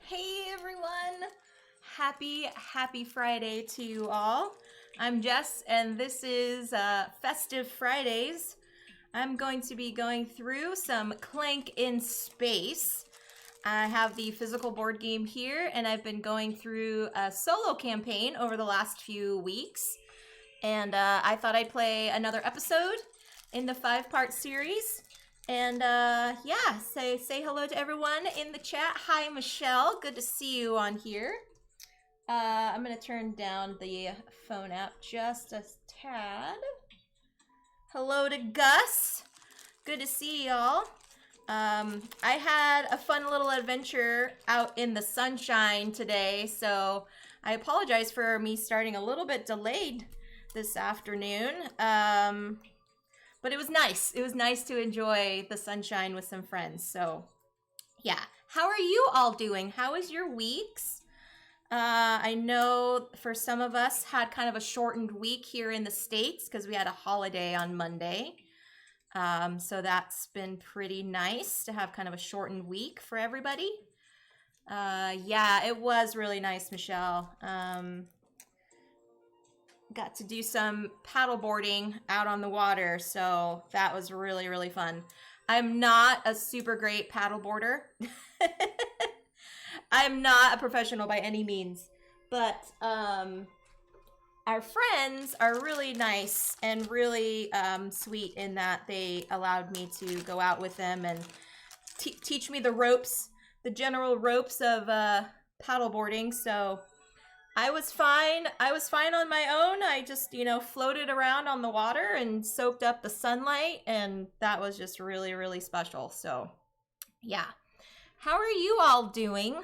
Hey everyone! Happy Friday to you all. I'm Jess and this is Festive Fridays. I'm going to be going through some Clank in Space. I have the physical board game here and I've been going through a solo campaign over the last few weeks. And I thought I'd play another episode in the 5-part series. And yeah, say hello to everyone in the chat. Hi, Michelle. Good to see you on here. I'm going to turn down the phone app just a tad. Hello to Gus. Good to see y'all. I had a fun little adventure out in the sunshine today, so I apologize for me starting a little bit delayed this afternoon. But it was nice. It was nice to enjoy the sunshine with some friends. So, yeah. How are you all doing? How was your weeks? I know for some of us had kind of a shortened week here in the States because we had a holiday on Monday. So that's been pretty nice to have kind of a shortened week for everybody. Yeah, it was really nice, Michelle. Got to do some paddle boarding out on the water, so that was really, really fun. I'm not a super great paddle boarder. I'm not a professional by any means, but our friends are really nice and really sweet in that they allowed me to go out with them and teach me the ropes, the general ropes of paddle boarding. So I was fine. I was fine on my own. I just, floated around on the water and soaked up the sunlight, and that was just really, really special. So, yeah. How are you all doing?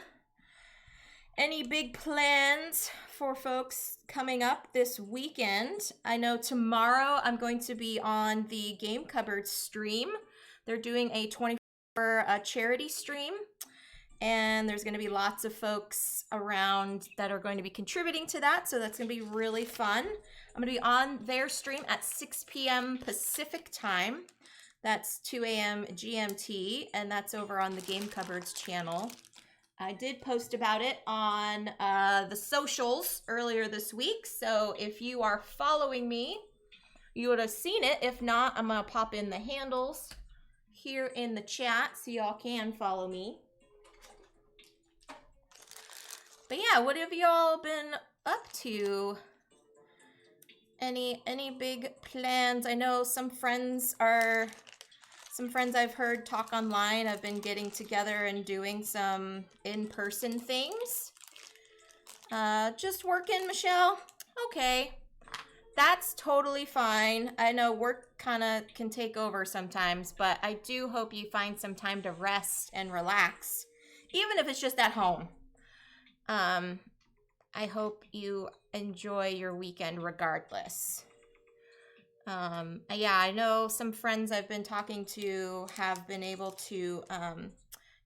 Any big plans for folks coming up this weekend? I know tomorrow I'm going to be on the Game Cupboard stream. They're doing a 24-hour charity stream. And there's going to be lots of folks around that are going to be contributing to that. So that's going to be really fun. I'm going to be on their stream at 6 p.m. Pacific time. That's 2 a.m. GMT. And that's over on the Game Cupboards channel. I did post about it on the socials earlier this week. So if you are following me, you would have seen it. If not, I'm going to pop in the handles here in the chat so y'all can follow me. But yeah, what have y'all been up to? Any big plans? I know some friends I've heard talk online have been getting together and doing some in-person things. Just working, Michelle? Okay. That's totally fine. I know work kind of can take over sometimes, but I do hope you find some time to rest and relax, even if it's just at home. I hope you enjoy your weekend regardless. Yeah, I know some friends I've been talking to have been able to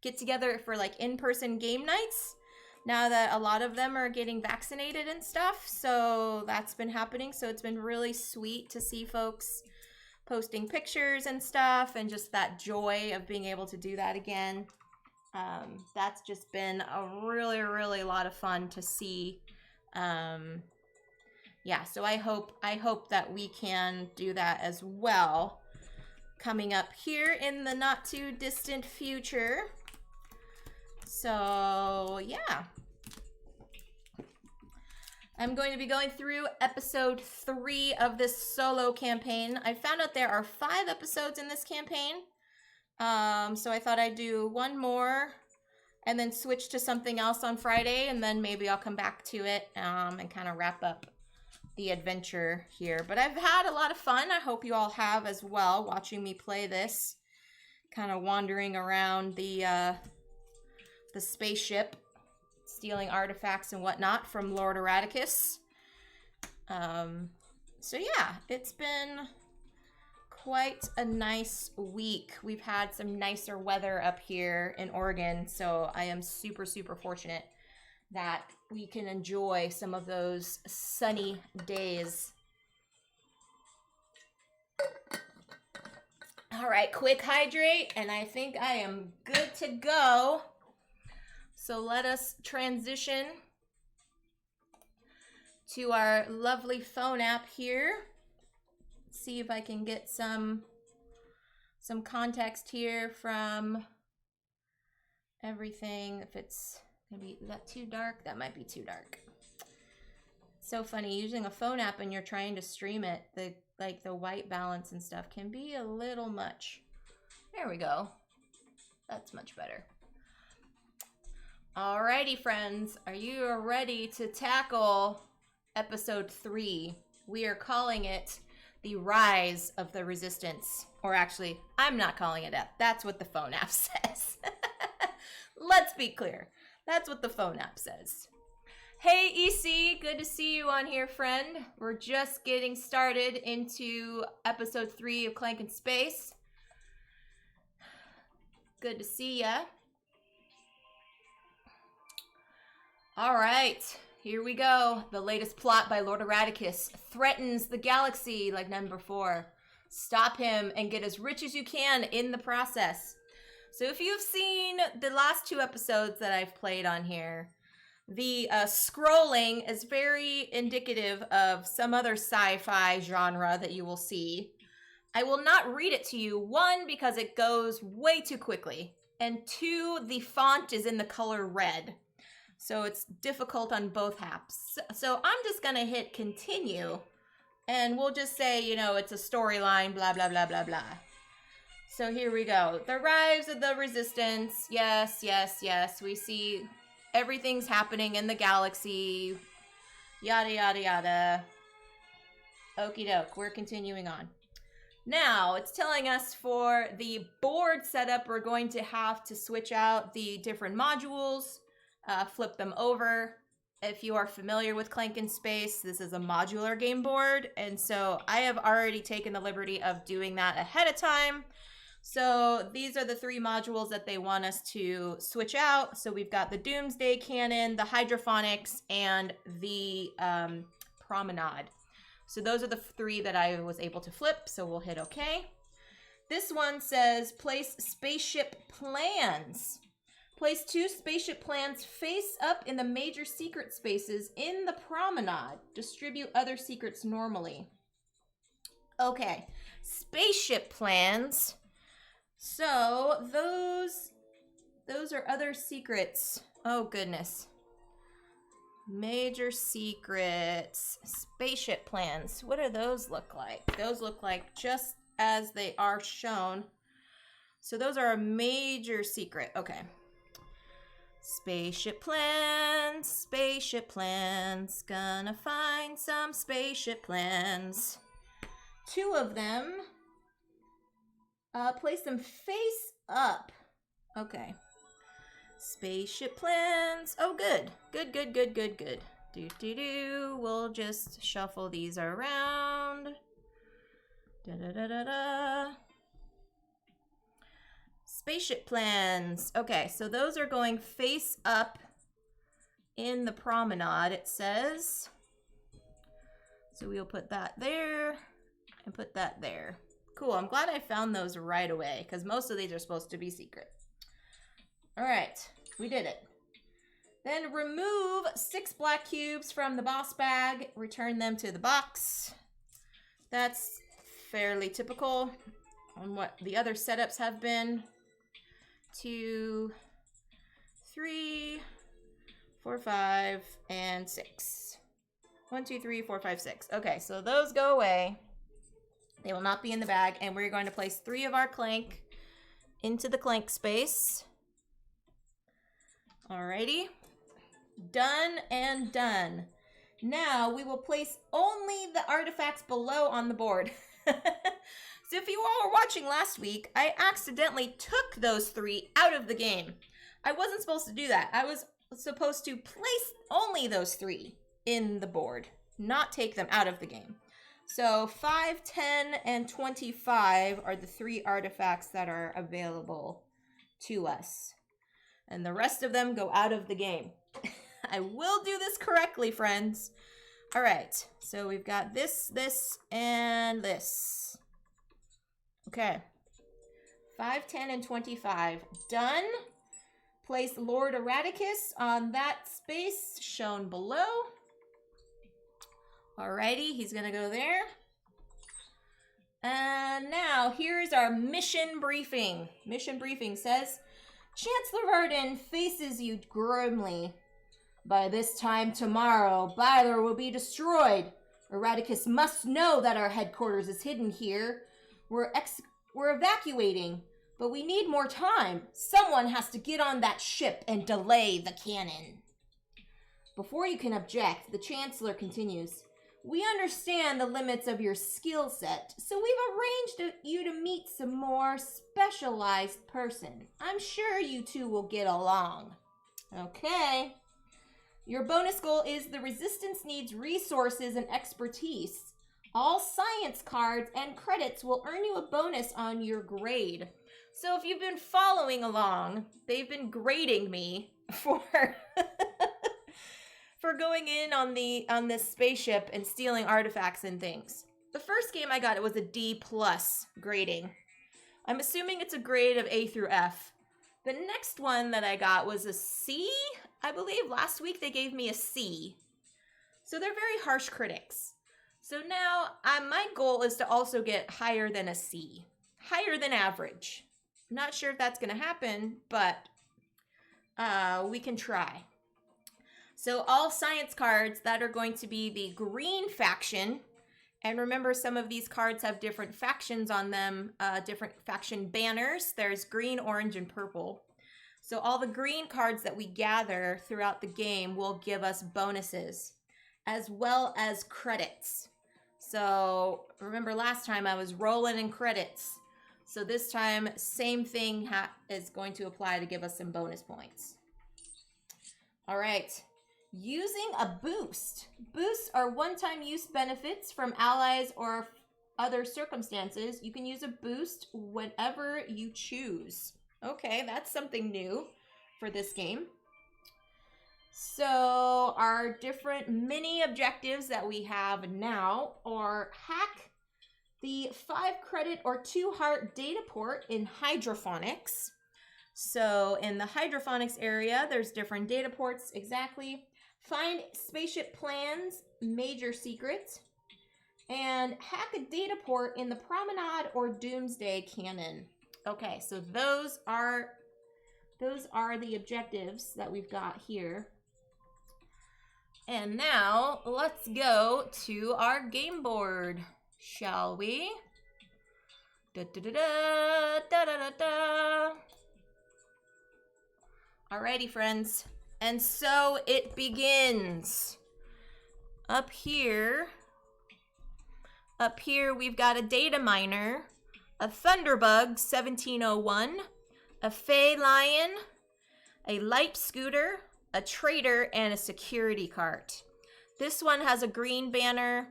get together for like in-person game nights now that a lot of them are getting vaccinated and stuff. So that's been happening. So it's been really sweet to see folks posting pictures and stuff and just that joy of being able to do that again. That's just been a really, really lot of fun to see. Yeah, so I hope that we can do that as well coming up here in the not too distant future. So, yeah. I'm going to be going through episode 3 of this solo campaign. I found out there are 5 episodes in this campaign. So I thought I'd do one more and then switch to something else on Friday, and then maybe I'll come back to it and kind of wrap up the adventure here. But I've had a lot of fun. I hope you all have as well, watching me play this, kind of wandering around the spaceship, stealing artifacts and whatnot from Lord Eradikus. So yeah, it's been quite a nice week. We've had some nicer weather up here in Oregon, so I am super, super fortunate that we can enjoy some of those sunny days. All right, quick hydrate, and I think I am good to go. So let us transition to our lovely phone app here. See if I can get some context here from everything. If it's maybe, is that too dark? That might be too dark. So funny, using a phone app and you're trying to stream it, the white balance and stuff can be a little much. There we go. That's much better. Alrighty, friends, are you ready to tackle episode 3? We are calling it The Rise of the Resistance. Or actually, I'm not calling it that. That's what the phone app says. Let's be clear. That's what the phone app says. Hey, EC, good to see you on here, friend. We're just getting started into episode 3 of Clank in Space. Good to see ya. All right, here we go. The latest plot by Lord Eradikus threatens the galaxy like never before. Stop him and get as rich as you can in the process. So if you've seen the last 2 episodes that I've played on here, the scrolling is very indicative of some other sci-fi genre that you will see. I will not read it to you, 1, because it goes way too quickly, and 2, the font is in the color red. So it's difficult on both apps. So I'm just going to hit continue. And we'll just say, you know, it's a storyline, blah, blah, blah, blah, blah. So here we go. The rise of the resistance. Yes, yes, yes. We see everything's happening in the galaxy. Yada, yada, yada. Okie doke. We're continuing on. Now, it's telling us for the board setup, we're going to have to switch out the different modules. Flip them over. If you are familiar with Clank in Space, this is a modular game board, and so I have already taken the liberty of doing that ahead of time. So these are the 3 modules that they want us to switch out. So we've got the Doomsday Cannon, the Hydrophonics, and the Promenade. So those are the 3 that I was able to flip, so we'll hit OK. This one says place spaceship plans. Place 2 spaceship plans face up in the major secret spaces in the Promenade. Distribute other secrets normally. Okay, spaceship plans. So those are other secrets. Oh goodness. Major secrets. Spaceship plans. What do those look like? Those look like just as they are shown. So those are a major secret. Okay. Spaceship plans, gonna find some spaceship plans. 2 of them, place them face up. Okay. Spaceship plans, oh good, good. Do. We'll just shuffle these around. Da. Spaceship plans. Okay, so those are going face up in the Promenade, it says. So we'll put that there and put that there. Cool, I'm glad I found those right away because most of these are supposed to be secret. All right, we did it. Then remove 6 black cubes from the boss bag. Return them to the box. That's fairly typical on what the other setups have been. 2, 3, 4, 5, and 6. 1, 2, 3, 4, 5, 6. Okay, so those go away. They will not be in the bag, and we're going to place 3 of our Clank into the Clank space. Alrighty. Done and done. Now we will place only the artifacts below on the board. So if you all were watching last week, I accidentally took those 3 out of the game. I wasn't supposed to do that. I was supposed to place only those 3 in the board, not take them out of the game. So 5, 10, and 25 are the 3 artifacts that are available to us. And the rest of them go out of the game. I will do this correctly, friends. All right, so we've got this, and this. Okay, 5, 10, and 25. Done. Place Lord Eradikus on that space shown below. Alrighty, he's gonna go there. And now, here's our mission briefing. Mission briefing says, Chancellor Varden faces you grimly. By this time tomorrow, Byler will be destroyed. Eradikus must know that our headquarters is hidden here. We're evacuating, but we need more time. Someone has to get on that ship and delay the cannon. Before you can object, the Chancellor continues. We understand the limits of your skill set, so we've arranged you to meet some more specialized person. I'm sure you two will get along. Okay. Your bonus goal is the resistance needs resources and expertise. All science cards and credits will earn you a bonus on your grade. So if you've been following along, they've been grading me for for going in on this spaceship and stealing artifacts and things. The first game I got, it was a D+ grading. I'm assuming it's a grade of A through F. The next one that I got was a C. I believe last week they gave me a C. So they're very harsh critics. So now my goal is to also get higher than a C. Higher than average. Not sure if that's going to happen, but we can try. So all science cards that are going to be the green faction. And remember, some of these cards have different factions on them, different faction banners. There's green, orange, and purple. So all the green cards that we gather throughout the game will give us bonuses, as well as credits. So remember last time I was rolling in credits. So this time, same thing is going to apply to give us some bonus points. All right. Using a boost. Boosts are one-time use benefits from allies or other circumstances. You can use a boost whenever you choose. Okay, that's something new for this game. So our different mini objectives that we have now are hack the 5 credit or 2 heart data port in hydroponics. So in the hydroponics area, there's different data ports exactly. Find spaceship plans, major secrets, and hack a data port in the promenade or doomsday cannon. Okay, so those are the objectives that we've got here. And now let's go to our game board, shall we? Da da da da da da da da. Alrighty, friends. And so it begins. Up here we've got a data miner, a Thunderbug 1701, a Fey Lion, a light scooter, a trader, and a security cart. This one has a green banner,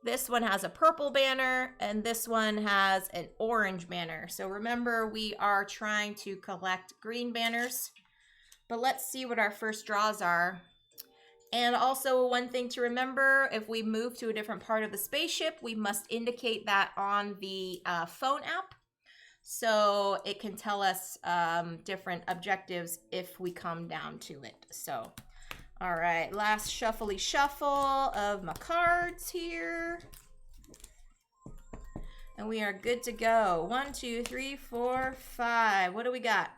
this one has a purple banner, and this one has an orange banner. So remember, we are trying to collect green banners. But let's see what our first draws are. And also one thing to remember, if we move to a different part of the spaceship, we must indicate that on the phone app. So it can tell us different objectives if we come down to it. So, all right, last shuffly shuffle of my cards here. And we are good to go. 1, 2, 3, 4, 5. What do we got?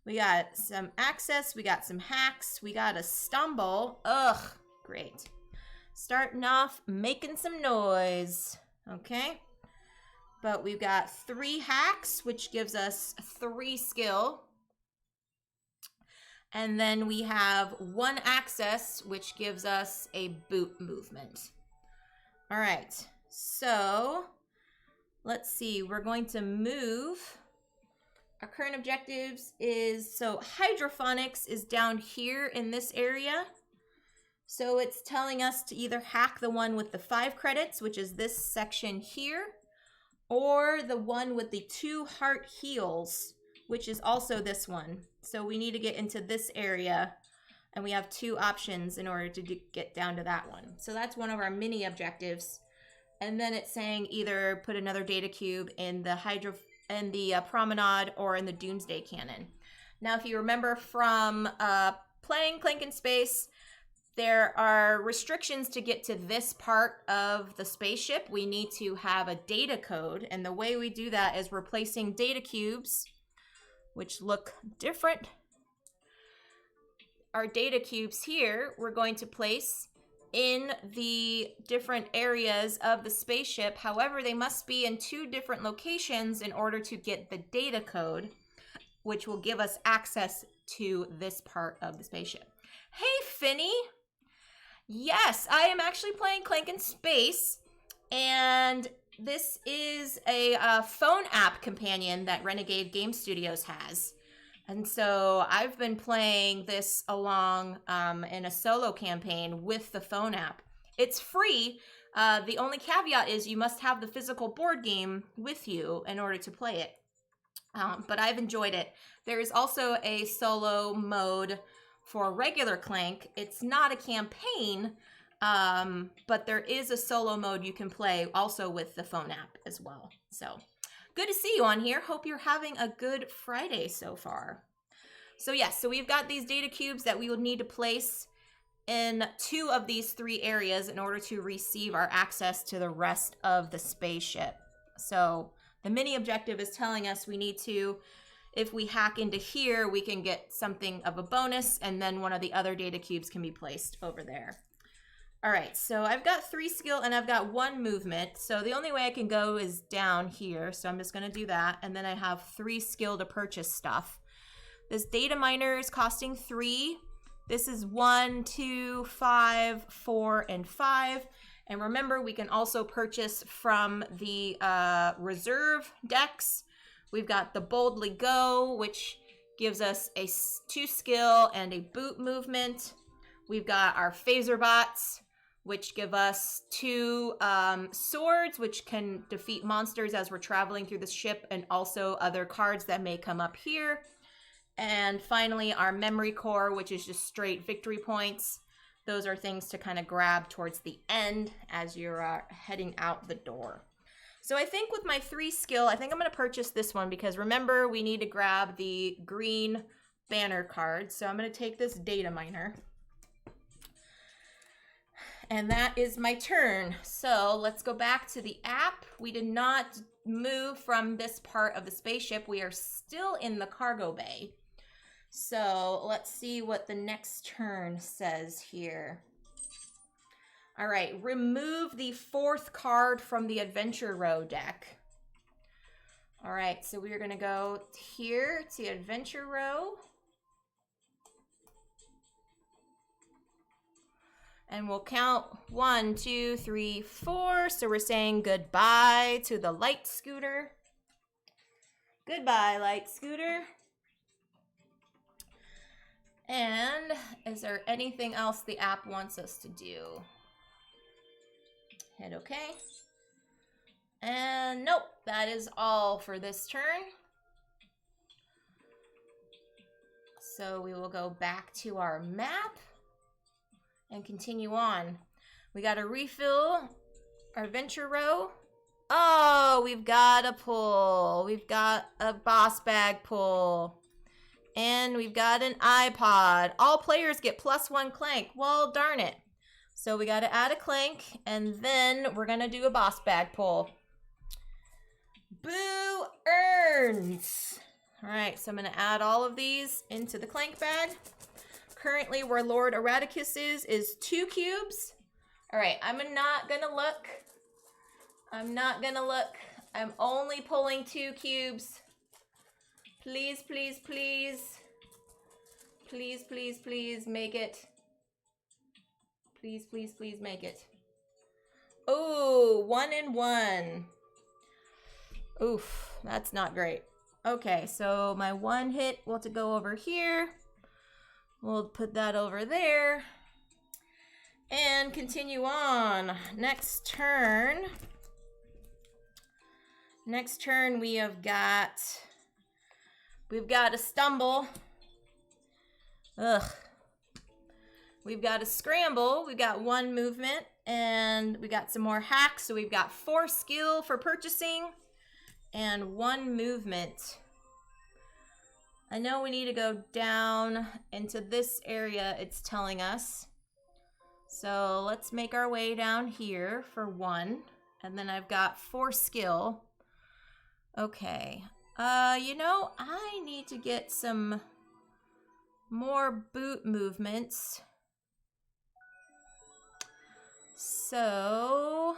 We got some access, we got some hacks, we got a stumble. Ugh, great. Starting off making some noise, okay? But we've got 3 hacks, which gives us 3 skill. And then we have 1 access, which gives us a boot movement. All right, so let's see, we're going to move. Our current objectives is, so hydroponics is down here in this area. So it's telling us to either hack the one with the 5 credits, which is this section here, or the one with the 2 heart heals, which is also this one. So we need to get into this area, and we have 2 options in order to get down to that one. So that's one of our mini objectives. And then it's saying either put another data cube in the promenade or in the doomsday cannon. Now, if you remember from playing Clank in Space, there are restrictions to get to this part of the spaceship. We need to have a data code, and the way we do that is we're placing data cubes, which look different. Our data cubes here, we're going to place in the different areas of the spaceship. However, they must be in 2 different locations in order to get the data code, which will give us access to this part of the spaceship. Hey, Finny! Yes, I am actually playing Clank in Space, and this is a phone app companion that Renegade Game Studios has. And so I've been playing this along in a solo campaign with the phone app. It's free. The only caveat is you must have the physical board game with you in order to play it. But I've enjoyed it. There is also a solo mode for regular Clank. It's not a campaign, but there is a solo mode you can play also with the phone app as well. So good to see you on here. Hope you're having a good Friday so far. So yes, so we've got these data cubes that we would need to place in 2 of these 3 areas in order to receive our access to the rest of the spaceship. So the mini objective is telling us we need to, if we hack into here, we can get something of a bonus, and then one of the other data cubes can be placed over there. All right, so I've got 3 skill and I've got 1 movement. So the only way I can go is down here. So I'm just gonna do that. And then I have 3 skill to purchase stuff. This data miner is costing 3. This is 1, 2, 5, 4, and 5. And remember, we can also purchase from the reserve decks. We've got the Boldly Go, which gives us a 2 skill and a boot movement. We've got our phaser bots, which give us 2 swords, which can defeat monsters as we're traveling through the ship, and also other cards that may come up here. And finally, our memory core, which is just straight victory points. Those are things to kind of grab towards the end as you're heading out the door. So I think with my 3 skill, I think I'm going to purchase this one because remember, we need to grab the green banner card. So I'm going to take this data miner. And that is my turn. So let's go back to the app. We did not move from this part of the spaceship. We are still in the cargo bay. So let's see what the next turn says here. All right, remove the 4th card from the Adventure Row deck. All right, so we are gonna go here to Adventure Row. And we'll count 1, 2, 3, 4. So we're saying goodbye to the light scooter. Goodbye, light scooter. And is there anything else the app wants us to do? Hit OK. And nope, that is all for this turn. So we will go back to our map and continue on. We got to refill our Adventure Row. Oh, we've got a pull. We've got a boss bag pull. And we've got an iPod. All players get +1 Clank. Well, darn it. So we got to add a Clank, and then we're going to do a boss bag pull. Boo earns. All right, so I'm going to add all of these into the Clank bag. Currently, where Lord Eradikus is 2 cubes. All right, I'm not going to look. I'm not going to look. I'm only pulling 2 cubes. Please, please, please. Please, please, please make it. Please, please, please make it. Oh, 1 and 1. Oof, that's not great. Okay, so my 1 hit will have to go over here. We'll put that over there. And continue on. Next turn. Next turn we have got... We've got a stumble. Ugh. We've got a scramble. We've got 1 movement. And we got some more hacks. So we've got 4 skill for purchasing. And 1 movement. I know we need to go down into this area, it's telling us. So let's make our way down here for 1. And then I've got 4 skill. Okay. You know, I need to get some more boot movements. So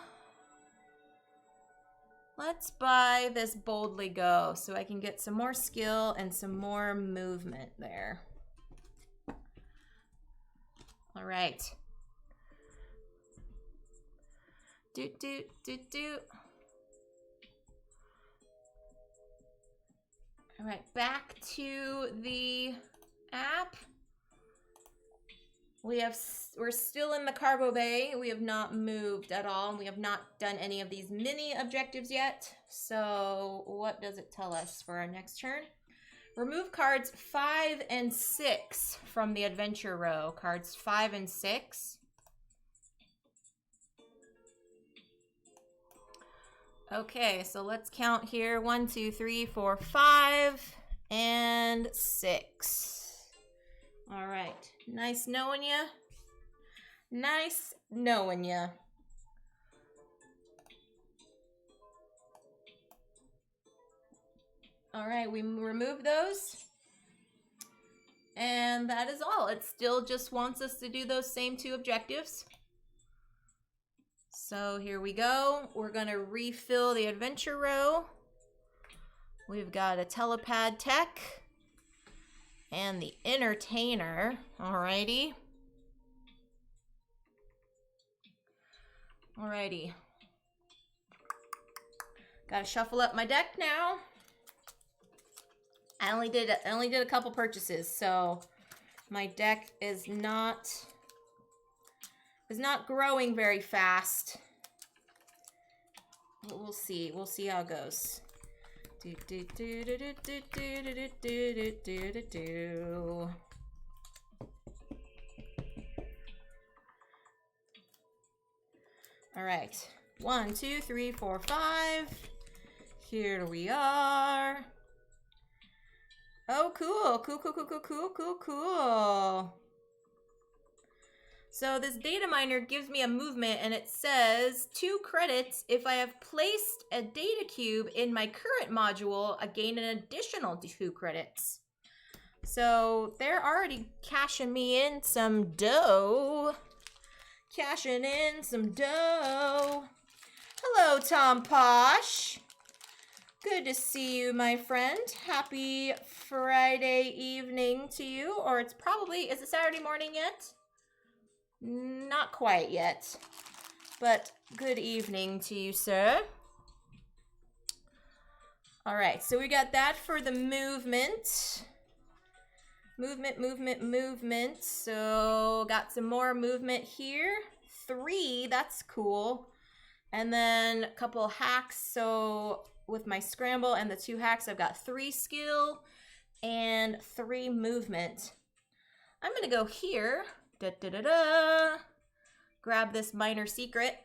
let's buy this Boldly Go so I can get some more skill and some more movement there. All right. Doot, doot, doot, doot. All right, back to the app. We're still in the cargo bay. We have not moved at all, and we have not done any of these mini objectives yet. So what does it tell us for our next turn? Remove cards 5 and 6 from the adventure row. Cards 5 and 6. Okay, so let's count here. 1, 2, 3, 4, 5, and 6. All right. Nice knowing you. Nice knowing you. All right, we remove those. And that is all. It still just wants us to do those same 2 objectives. So here we go. We're going to refill the adventure row. We've got a telepad tech and the entertainer. Alrighty. Alrighty. Gotta shuffle up my deck now. I only did a couple purchases, so my deck is not growing very fast. We'll see. We'll see how it goes. All right. 1, 2, 3, 4, 5. Here we are. Oh, cool. Cool. So this data miner gives me a movement, and it says 2 credits. If I have placed a data cube in my current module, I gain an additional 2 credits. So they're already cashing me in some dough. Cashing in some dough. Hello, Tom Posh. Good to see you, my friend. Happy Friday evening to you. Or it's probably, is it Saturday morning yet? Not quite yet. But good evening to you, sir. All right, so we got that for the movement. Movement. So got some more movement here. 3, that's cool. And then a couple hacks. So with my scramble and the 2 hacks, I've got 3 skill and 3 movement. I'm gonna go here. Grab this minor secret.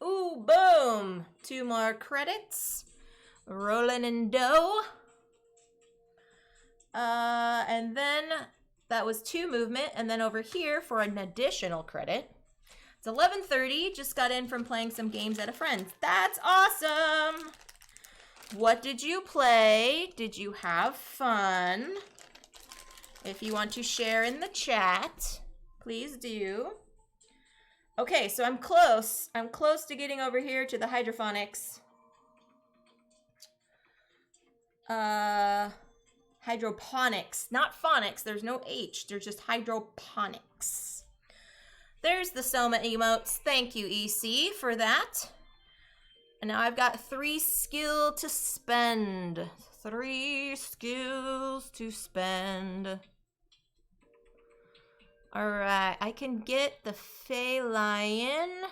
Ooh, boom! 2 more credits. Rolling in dough. And then that was 2 movement. And then over here for an additional credit. It's 11:30. Just got in from playing some games at a friend's. That's awesome! What did you play? Did you have fun? If you want to share in the chat, please do. Okay, so I'm close. I'm close to getting over here to the hydroponics. Hydroponics, not phonics. There's no H. There's just hydroponics. There's the Soma emotes. Thank you, EC, for that. And now I've got 3 skill to spend. 3 skills to spend. Alright, I can get the Fey Lion.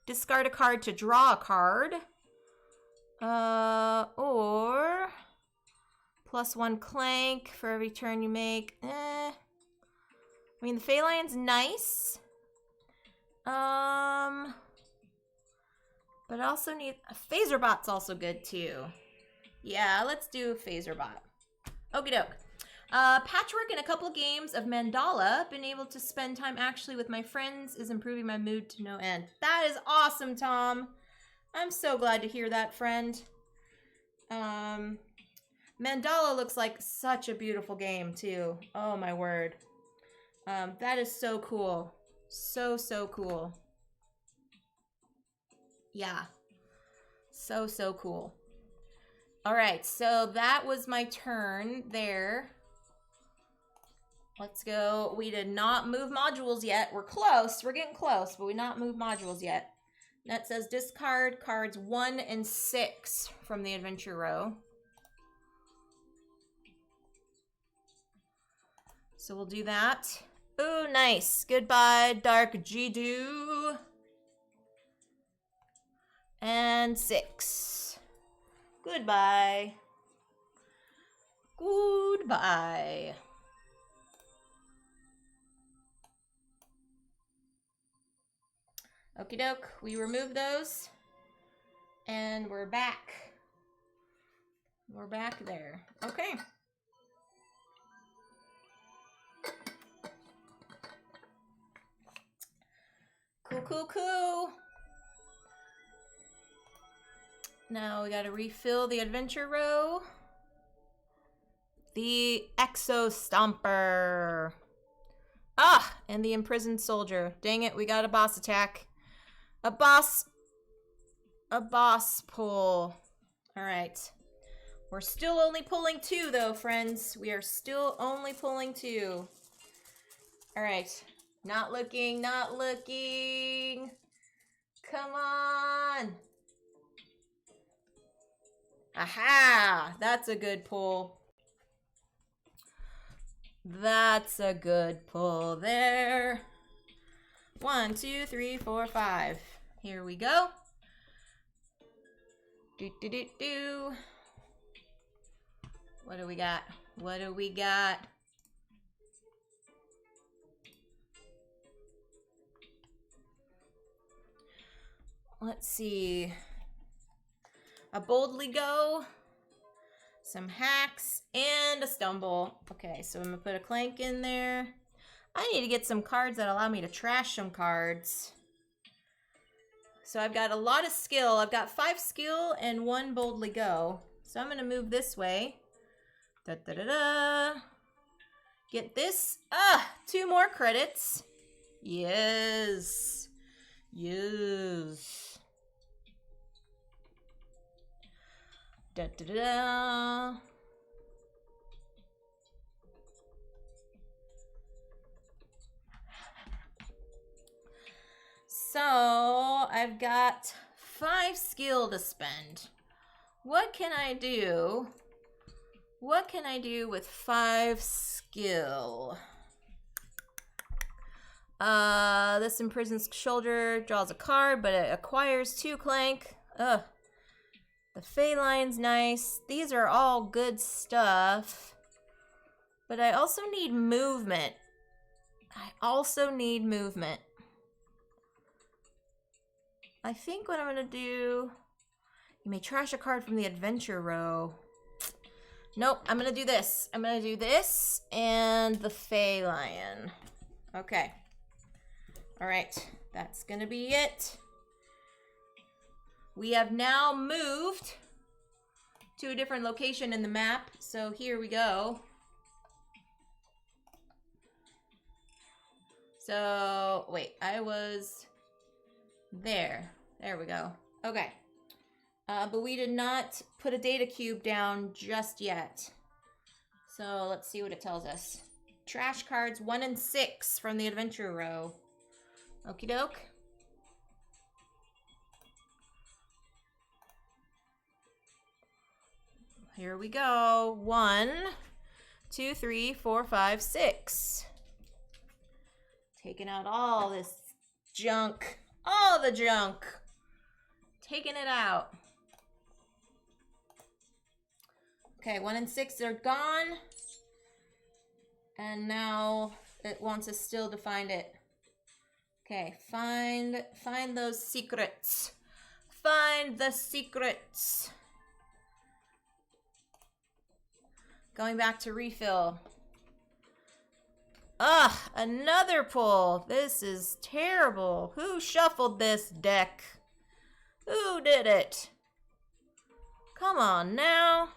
Discard a card to draw a card. Or +1 Clank for every turn you make. I mean, the Fey Lion's nice. But I also need a Phaserbot's also good too. Yeah, let's do a Phaserbot. Okie doke. Patchwork and a couple of games of Mandala. Been able to spend time actually with my friends is improving my mood to no end. That is awesome, Tom. I'm so glad to hear that, friend. Mandala looks like such a beautiful game, too. Oh, my word. That is so cool. So, so cool. Yeah. So, so cool. All right, so that was my turn there. Let's go. We did not move modules yet. We're close. We're getting close, but we not moved modules yet. That says discard cards 1 and 6 from the adventure row. So we'll do that. Ooh, nice. Goodbye, Dark Jiddu. And 6. Goodbye. Goodbye. Okie doke, we remove those. And we're back. We're back there. Okay. Cool, cool, cool. Now we gotta refill the adventure row. The Exo Stomper. Ah, and the imprisoned soldier. Dang it, we got a boss attack. A boss pull. All right. We're still only pulling 2 though, friends. We are still only pulling 2. All right. Not looking, not looking. Come on. Aha! That's a good pull. That's a good pull there. 1, 2, 3, 4, 5. Here we go. Do. What do we got? What do we got? Let's see. A boldly go, some hacks, and a stumble. Okay, so I'm gonna put a clank in there. I need to get some cards that allow me to trash some cards. So I've got a lot of skill. I've got 5 skill and 1 boldly go. So I'm gonna move this way. Da da da da. Get this. 2 more credits. Yes. Yes. Da da da da. So I've got 5 skill to spend. What can I do? What can I do with 5 skill? This imprisoned soldier draws a card, but it acquires 2 clank. Ugh. The Feyline's nice. These are all good stuff. But I also need movement. I think what I'm gonna do... You may trash a card from the adventure row. Nope, I'm gonna do this. I'm gonna do this and the Feyline. Okay. Alright, that's gonna be it. We have now moved to a different location in the map. So here we go. So, wait, I was there. There we go. Okay. But we did not put a data cube down just yet. So let's see what it tells us. Trash cards 1 and 6 from the adventure row. Okie doke. Here we go. 1, 2, 3, 4, 5, 6. Taking out all this junk. All the junk. Taking it out. Okay, 1 and 6 are gone. And now it wants us still to find it. Okay, find those secrets. Find the secrets. Going back to refill. Ugh, another pull. This is terrible. Who shuffled this deck? Who did it? Come on now.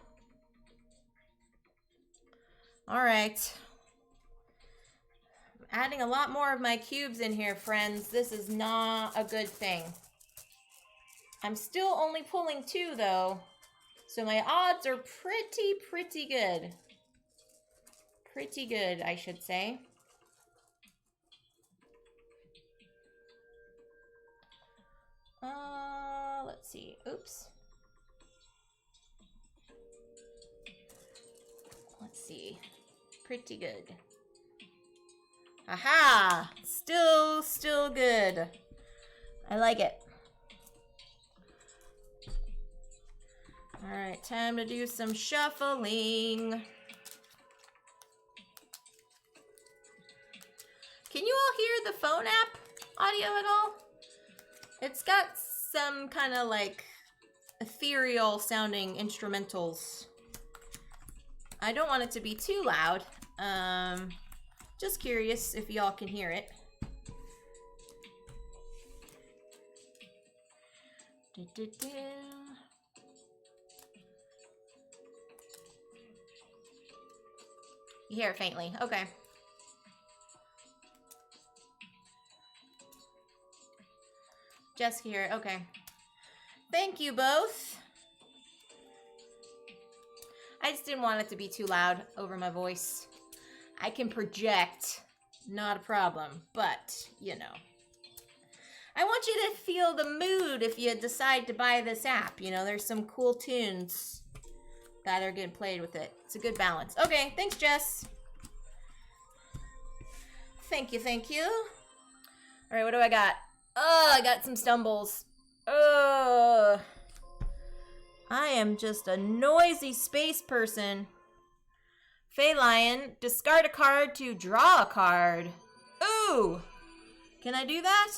Alright. I'm adding a lot more of my cubes in here, friends. This is not a good thing. I'm still only pulling 2, though. So my odds are pretty good. Pretty good, I should say. Let's see. Oops. Let's see. Pretty good. Aha! Still good. I like it. Alright, time to do some shuffling. Can you all hear the phone app audio at all? It's got some kind of like ethereal sounding instrumentals. I don't want it to be too loud. Just curious if y'all can hear it. You hear it faintly. Okay. Jess here. Okay. Thank you both. I just didn't want it to be too loud over my voice. I can project. Not a problem. But, you know. I want you to feel the mood if you decide to buy this app. You know, there's some cool tunes that are getting played with it. It's a good balance. Okay, thanks, Jess. Thank you, thank you. All right, what do I got? Oh, I got some stumbles. Oh, I am just a noisy space person. Feline, discard a card to draw a card. Ooh, can I do that?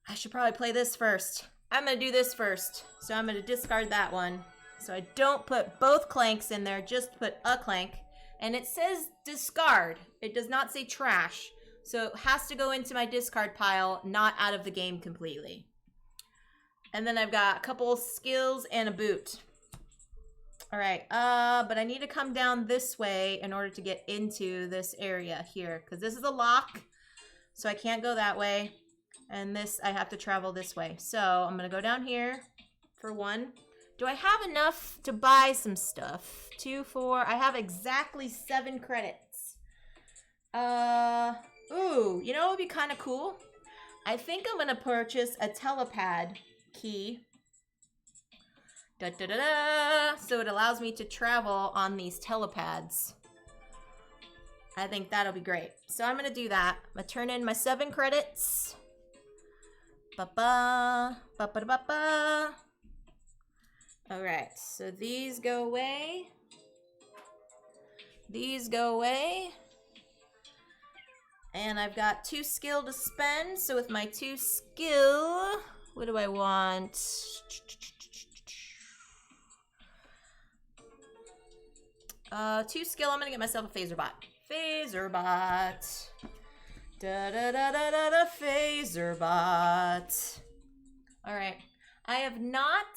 I should probably play this first. I'm gonna do this first. So I'm gonna discard that one. So I don't put both Clanks in there, just put a Clank. And it says discard. It does not say trash. So it has to go into my discard pile, not out of the game completely. And then I've got a couple skills and a boot. All right, but I need to come down this way in order to get into this area here, because this is a lock, so I can't go that way. And this, I have to travel this way. So I'm gonna go down here for 1. Do I have enough to buy some stuff? 2, 4, I have exactly 7 credits. Ooh, you know what would be kind of cool? I think I'm gonna purchase a telepad key. Da, da, da, da. So it allows me to travel on these telepads. I think that'll be great. So I'm gonna do that. I'm gonna turn in my 7 credits. Ba-ba, ba-ba-da-ba-ba. All right, so these go away. These go away. And I've got 2 skill to spend. So with my 2 skill, what do I want? 2 skill, I'm gonna get myself a phaser bot. Phaser bot. Da da da da da da, phaser bot. Alright. I have not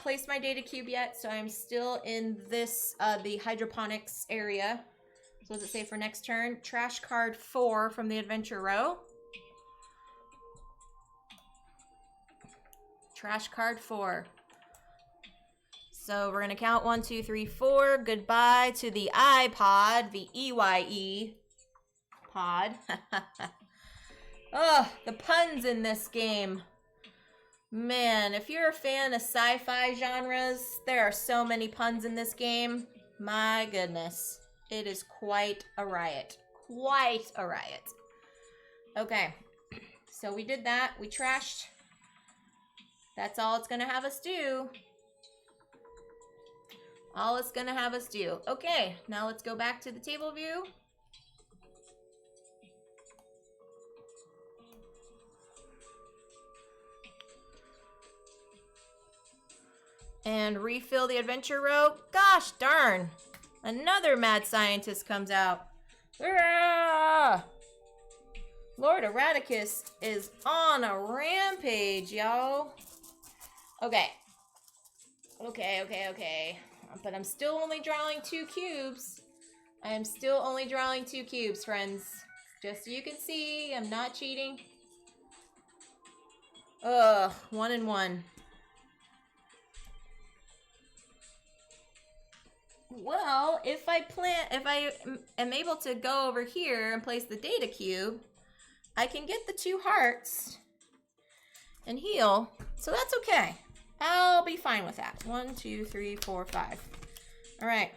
placed my data cube yet, so I'm still in this, the hydroponics area. So what does it say for next turn? Trash card 4 from the adventure row. Trash card 4. So we're gonna count 1, 2, 3, 4. Goodbye to the iPod, the EYE pod. Oh, the puns in this game. Man, if you're a fan of sci-fi genres, there are so many puns in this game. My goodness. It is quite a riot. Quite a riot. Okay. So we did that. We trashed. That's all it's gonna have us do. All it's gonna have us do. Okay, now let's go back to the table view. And refill the adventure row. Gosh darn. Another mad scientist comes out. Ah! Lord Eradikus is on a rampage, y'all. Okay. Okay. But I'm still only drawing 2 cubes. I am still only drawing 2 cubes, friends. Just so you can see, I'm not cheating. Ugh, 1 and 1. Well, if I am able to go over here and place the data cube, I can get the 2 hearts and heal. So that's okay. I'll be fine with that. 1, 2, 3, 4, 5. All right.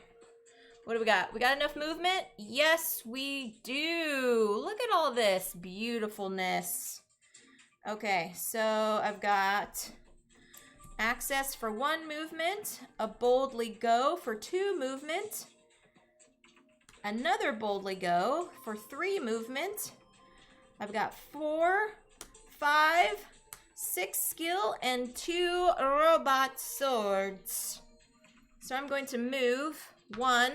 What do we got? We got enough movement? Yes, we do. Look at all this beautifulness. Okay, so I've got access for 1 movement, a boldly go for 2 movement, another boldly go for 3 movement. I've got 4, 5, 6 skill, and 2 robot swords. So I'm going to move 1,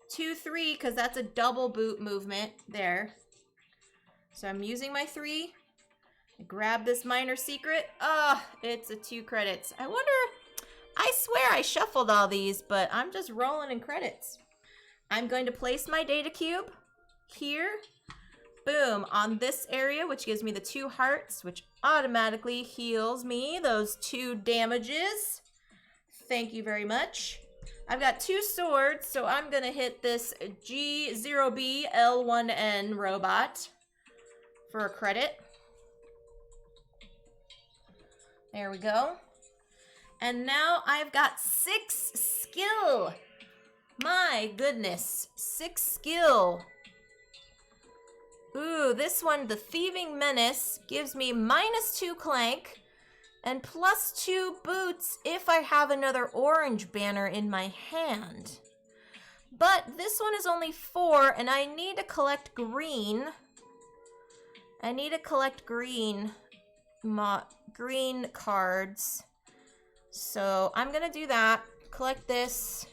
2, 3, because that's a double boot movement there. So I'm using my 3. I grab this minor secret. Oh, it's a 2 credits. I wonder, I swear I shuffled all these, but I'm just rolling in credits. I'm going to place my data cube here. Boom, on this area, which gives me the 2 hearts, which automatically heals me those 2 damages. Thank you very much. I've got 2 swords, so I'm going to hit this G0B L1N robot for a credit. There we go. And now I've got 6 skill. My goodness, 6 skill. Ooh, this one, the Thieving Menace, gives me -2 Clank and +2 boots if I have another orange banner in my hand. But this one is only 4, and I need to collect green. I need to collect green cards. So I'm gonna do that. Collect this.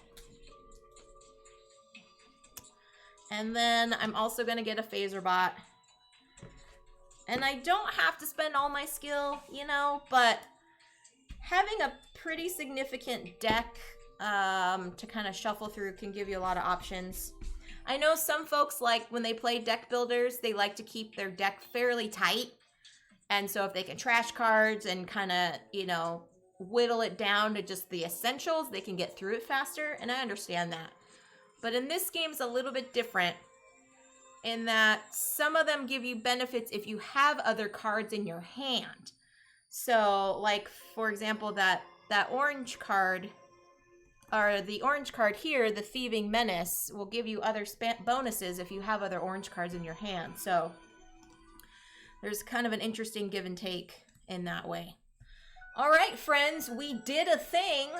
And then I'm also gonna get a phaser bot. And I don't have to spend all my skill, you know, but having a pretty significant deck to kind of shuffle through can give you a lot of options. I know some folks, like when they play deck builders, they like to keep their deck fairly tight. And so if they can trash cards and kind of, you know, whittle it down to just the essentials, they can get through it faster. And I understand that. But in this game, it's a little bit different in that some of them give you benefits if you have other cards in your hand. So, like, for example, that orange card, or the orange card here, the Thieving Menace, will give you other bonuses if you have other orange cards in your hand. So there's kind of an interesting give and take in that way. All right, friends, we did a thing.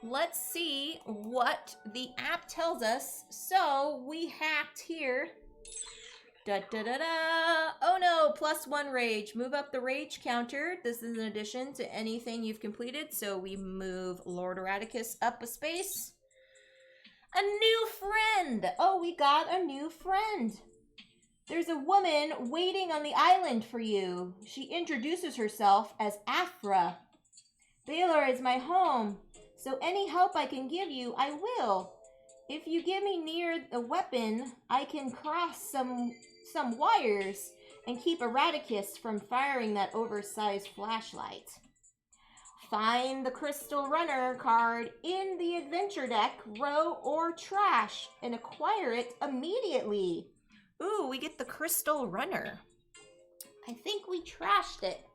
Let's see what the app tells us. So we hacked here. Oh no, +1 rage. Move up the rage counter. This is in addition to anything you've completed. So we move Lord Eradikus up a space. A new friend. Oh, we got a new friend. There's a woman waiting on the island for you. She introduces herself as Afra. Baylor is my home, so any help I can give you, I will. If you get me near the weapon, I can cross some wires and keep Eradikus from firing that oversized flashlight. Find the Crystal Runner card in the adventure deck, row or trash, and acquire it immediately. Ooh, we get the Crystal Runner. I think we trashed it.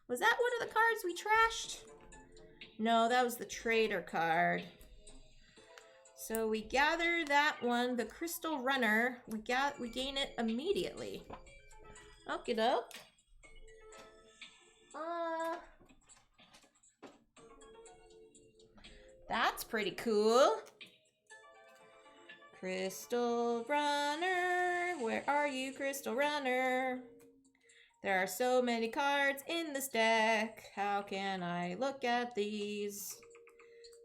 Was that one of the cards we trashed? No, that was the Trader card. So we gather that one, the Crystal Runner. We gain it immediately. Okie doke. That's pretty cool. Crystal Runner, where are you, Crystal Runner? There are so many cards in this deck. How can I look at these?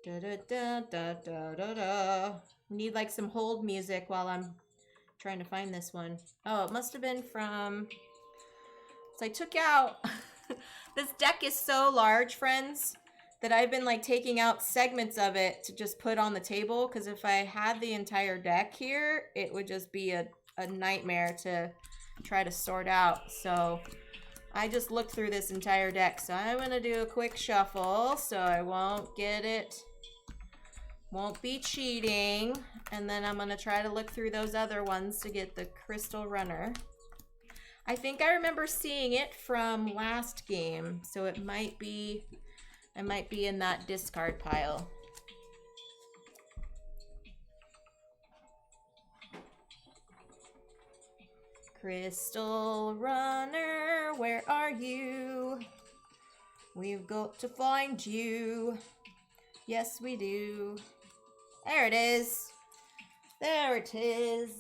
Da, da, da, da, da, da, da. Need like some hold music while I'm trying to find this one. Oh, it must have been from... So I took out... This deck is so large, friends, that I've been like taking out segments of it to just put on the table, because if I had the entire deck here, it would just be a nightmare to try to sort out. So I just looked through this entire deck. So I'm going to do a quick shuffle so I won't get it, won't be cheating. And then I'm going to try to look through those other ones to get the Crystal Runner. I think I remember seeing it from last game, so it might be, I might be in that discard pile. Crystal Runner, where are you? We've got to find you. Yes, we do. There it is. There it is.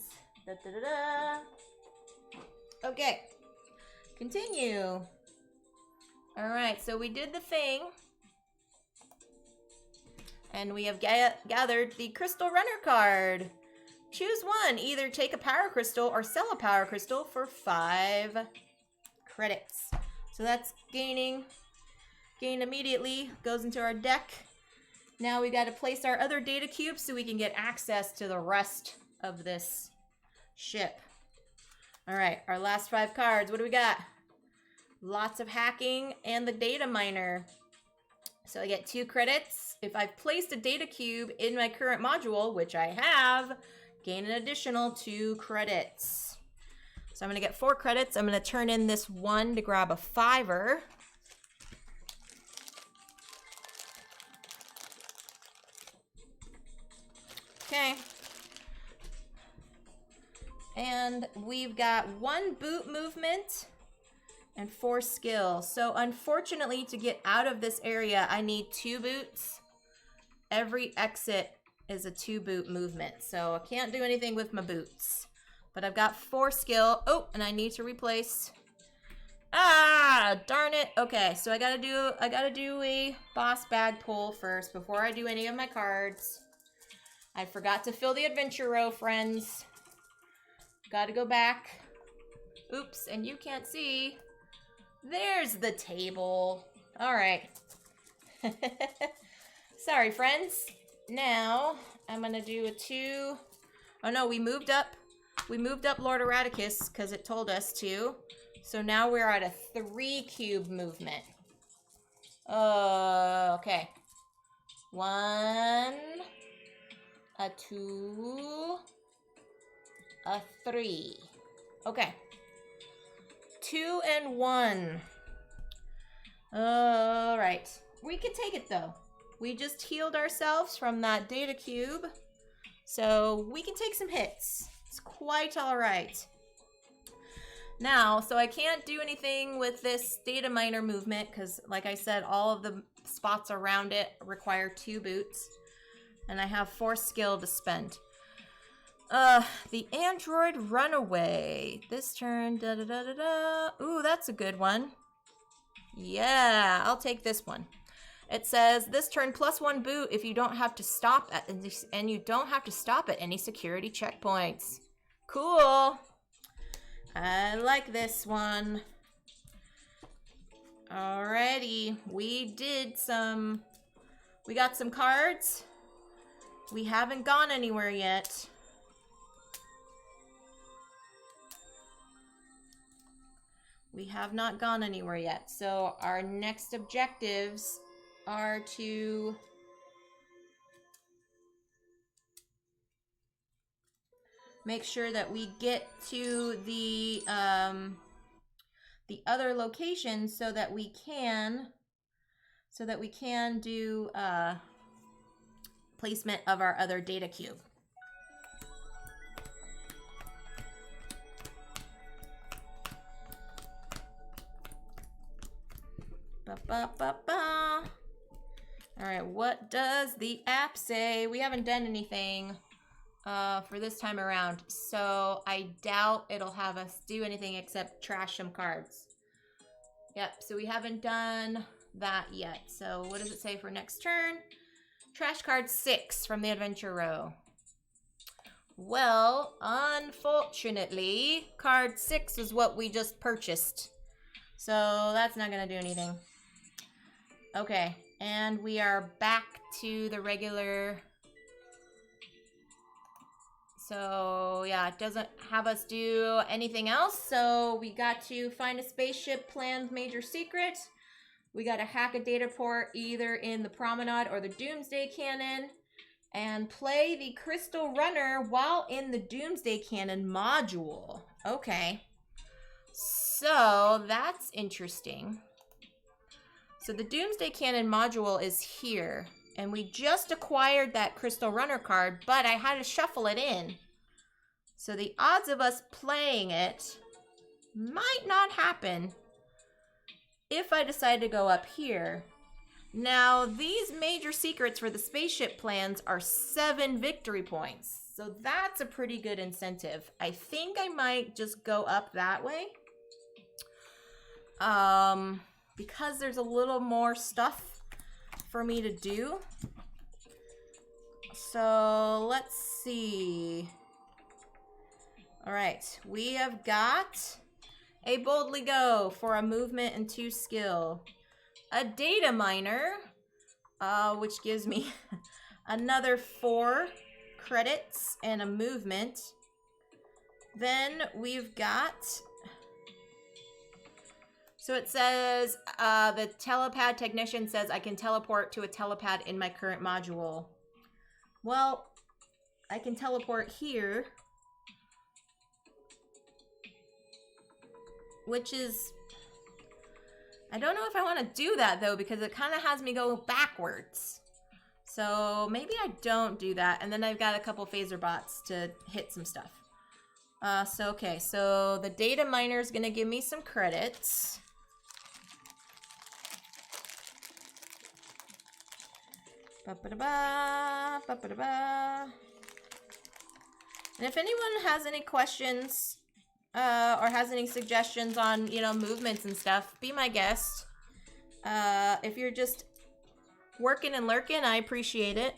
Da, da, da, da. Okay, continue. All right, so we did the thing. And we have gathered the Crystal Runner card. Choose one. Either take a power crystal or sell a power crystal for 5 credits. So that's gained immediately. Goes into our deck. Now we got to place our other data cubes so we can get access to the rest of this ship. All right, our last 5 cards. What do we got? Lots of hacking and the data miner. So I get 2 credits. If I've placed a data cube in my current module, which I have, gain an additional 2 credits. So I'm going to get 4 credits. I'm going to turn in this 1 to grab a 5-er. Okay. And we've got 1 boot movement and 4 skill. So unfortunately, to get out of this area, I need 2 boots. Every exit is a 2 boot movement. So I can't do anything with my boots. But I've got 4 skill. Oh, and I need to replace. Ah, darn it. Okay, so I gotta do a boss bag pull first before I do any of my cards. I forgot to fill the adventure row, friends. Gotta go back. Oops, and you can't see. There's the table. All right. Sorry, friends. Now, I'm gonna do a 2. Oh no, we moved up Lord Eradikus because it told us to. So now we're at a 3 cube movement. Okay. 1, a 2, a 3. Okay. 2 and 1. All right. We can take it though. We just healed ourselves from that data cube. So we can take some hits. It's quite all right. Now, so I can't do anything with this data miner movement because, like I said, all of the spots around it require 2 boots. And I have 4 skill to spend. The android runaway. This turn, da-da-da-da-da. Ooh, that's a good one. Yeah, I'll take this one. It says, this turn +1 boot if you don't have to stop at, and you don't have to stop at any security checkpoints. Cool. I like this one. Alrighty, we got some cards. We haven't gone anywhere yet. We have not gone anywhere yet. So our next objectives are to make sure that we get to the other location so that we can do placement of our other data cube. All right, what does the app say? We haven't done anything for this time around, so I doubt it'll have us do anything except trash some cards. Yep, so we haven't done that yet. So what does it say for next turn? Trash card 6 from the adventure row. Well, unfortunately, card 6 is what we just purchased. So that's not going to do anything. Okay, and we are back to the regular. So yeah, it doesn't have us do anything else. So we got to find a spaceship, planned major secret. We got to hack a data port either in the Promenade or the Doomsday Cannon. And play the Crystal Runner while in the Doomsday Cannon module. Okay. So that's interesting. So the Doomsday Cannon module is here. And we just acquired that Crystal Runner card, but I had to shuffle it in. So the odds of us playing it might not happen if I decide to go up here. Now, these major secrets for the spaceship plans are 7 victory points. So that's a pretty good incentive. I think I might just go up that way. Because there's a little more stuff for me to do. So let's see. All right, we have got a Boldly Go for a movement and 2 skill. A data miner, which gives me another 4 credits and a movement. Then we've got, so it says, the telepad technician says I can teleport to a telepad in my current module. Well, I can teleport here, which is, I don't know if I want to do that, though, because it kind of has me go backwards. So maybe I don't do that. And then I've got a couple phaser bots to hit some stuff. Okay. So the data miner is going to give me some credits. Ba-ba-da-ba, ba-ba-da-ba. And if anyone has any questions or has any suggestions on, you know, movements and stuff, be my guest. If you're just working and lurking, I appreciate it.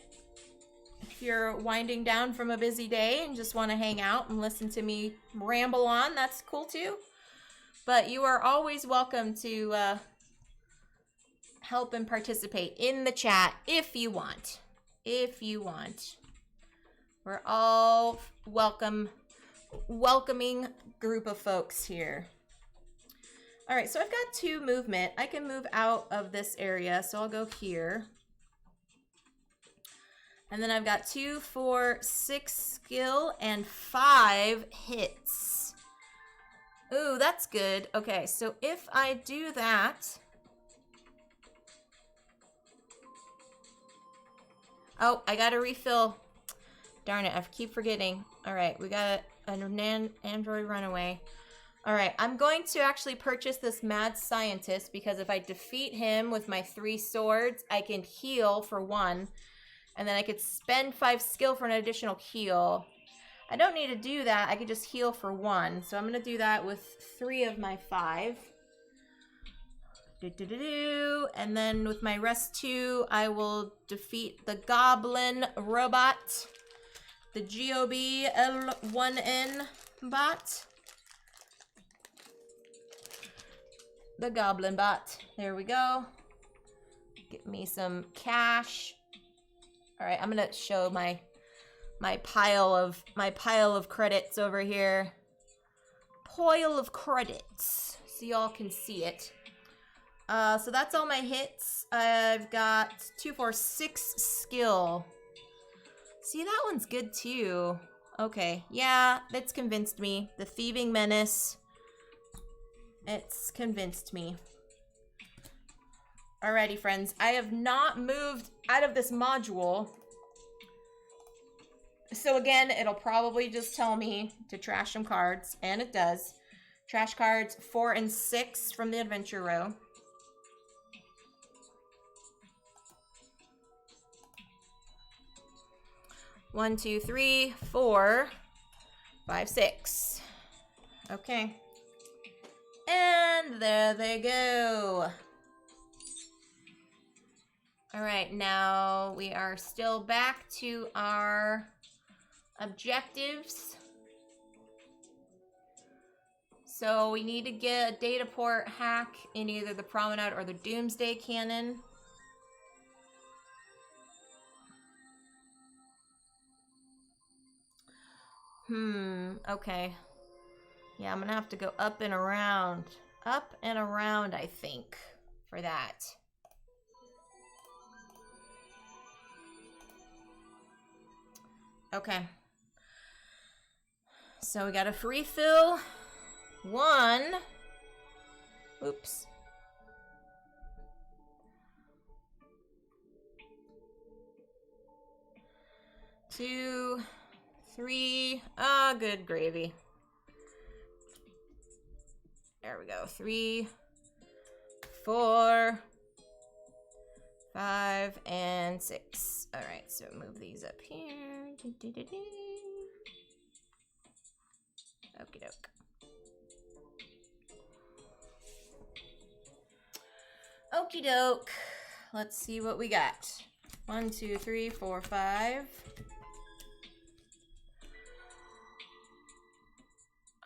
If you're winding down from a busy day and just want to hang out and listen to me ramble on, that's cool too. But you are always welcome to help and participate in the chat if you want. If you want. We're all welcoming group of folks here. All right, so I've got 2 movement. I can move out of this area, so I'll go here. And then I've got 2, 4, 6 skill and 5 hits. Ooh, that's good. Okay, so if I do that, oh, I gotta refill. Darn it, I keep forgetting. All right, we got an android runaway. All right, I'm going to actually purchase this mad scientist because if I defeat him with my 3 swords, I can heal for 1. And then I could spend 5 skill for an additional heal. I don't need to do that. I could just heal for 1. So I'm going to do that with 3 of my 5. And then with my rest 2, I will defeat the goblin robot. The GOB L1N bot. The goblin bot. There we go. Get me some cash. All right, I'm gonna show my pile of credits over here. Pile of credits, so y'all can see it. So that's all my hits. I've got 2, 4, 6 skill. See, that one's good too. Okay, yeah, that's convinced me. The Thieving Menace. It's convinced me. Alrighty, friends. I have not moved out of this module. So again, it'll probably just tell me to trash some cards, and it does. Trash cards 4 and 6 from the adventure row. One, 2, 3, 4, 5, 6. Okay. And there they go. All right, now we are still back to our objectives. So we need to get a data port hack in either the Promenade or the Doomsday Cannon. Okay. Yeah, I'm gonna have to go up and around. Up and around, I think, for that. Okay. So we got a free fill. 1. Oops. 2, 3. Ah, good gravy. There we go. 3, 4, 5, and 6. All right, so move these up here. Okie doke. Okie doke. Let's see what we got. 1, 2, 3, 4, 5.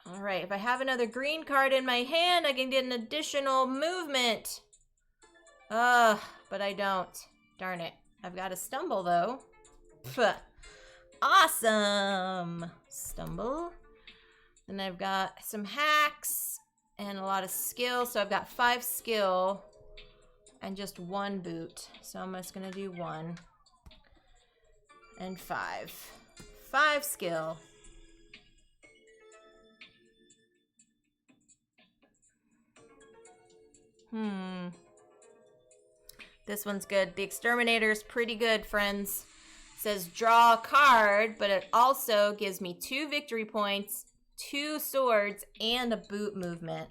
All right, if I have another green card in my hand, I can get an additional movement. But I don't. Darn it. I've got a stumble, though. Pfft. Awesome. Stumble. And I've got some hacks and a lot of skill. So I've got 5 skill and just 1 boot. So I'm just going to do 1 and 5. 5 skill. This one's good. The Exterminator's pretty good, friends. It says draw a card, but it also gives me 2 victory points, 2 swords, and a boot movement.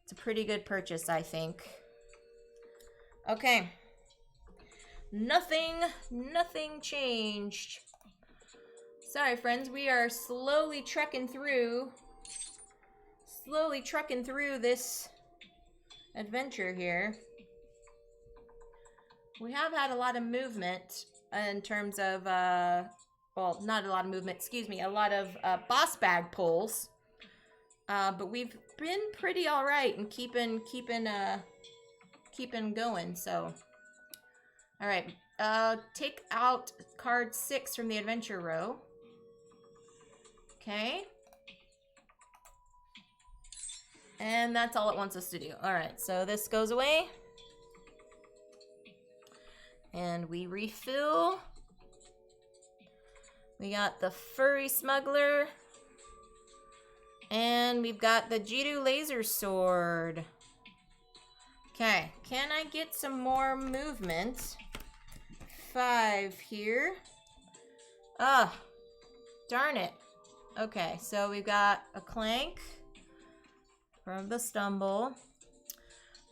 It's a pretty good purchase, I think. Okay. Nothing changed. Sorry, friends. We are slowly trucking through this adventure here. We have had a lot of movement in terms of, well, not a lot of movement, excuse me, a lot of boss bag pulls. But we've been pretty all right and keeping going, so. All right, take out card 6 from the adventure row. Okay. And that's all it wants us to do. All right, so this goes away. And we refill. We got the Furry Smuggler. And we've got the Jiddu Laser Sword. Okay, can I get some more movement? 5 here. Ah, darn it. Okay, so we've got a Clank from the Stumble.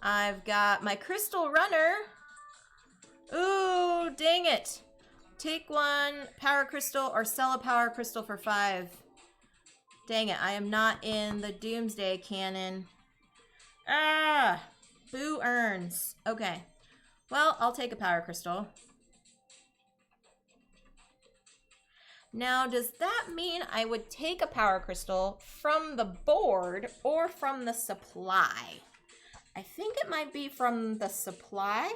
I've got my Crystal Runner. Ooh, dang it. Take 1 Power Crystal or sell a Power Crystal for 5. Dang it, I am not in the Doomsday Cannon. Ah, boo earns. Okay, well, I'll take a Power Crystal. Now, does that mean I would take a Power Crystal from the board or from the supply? I think it might be from the supply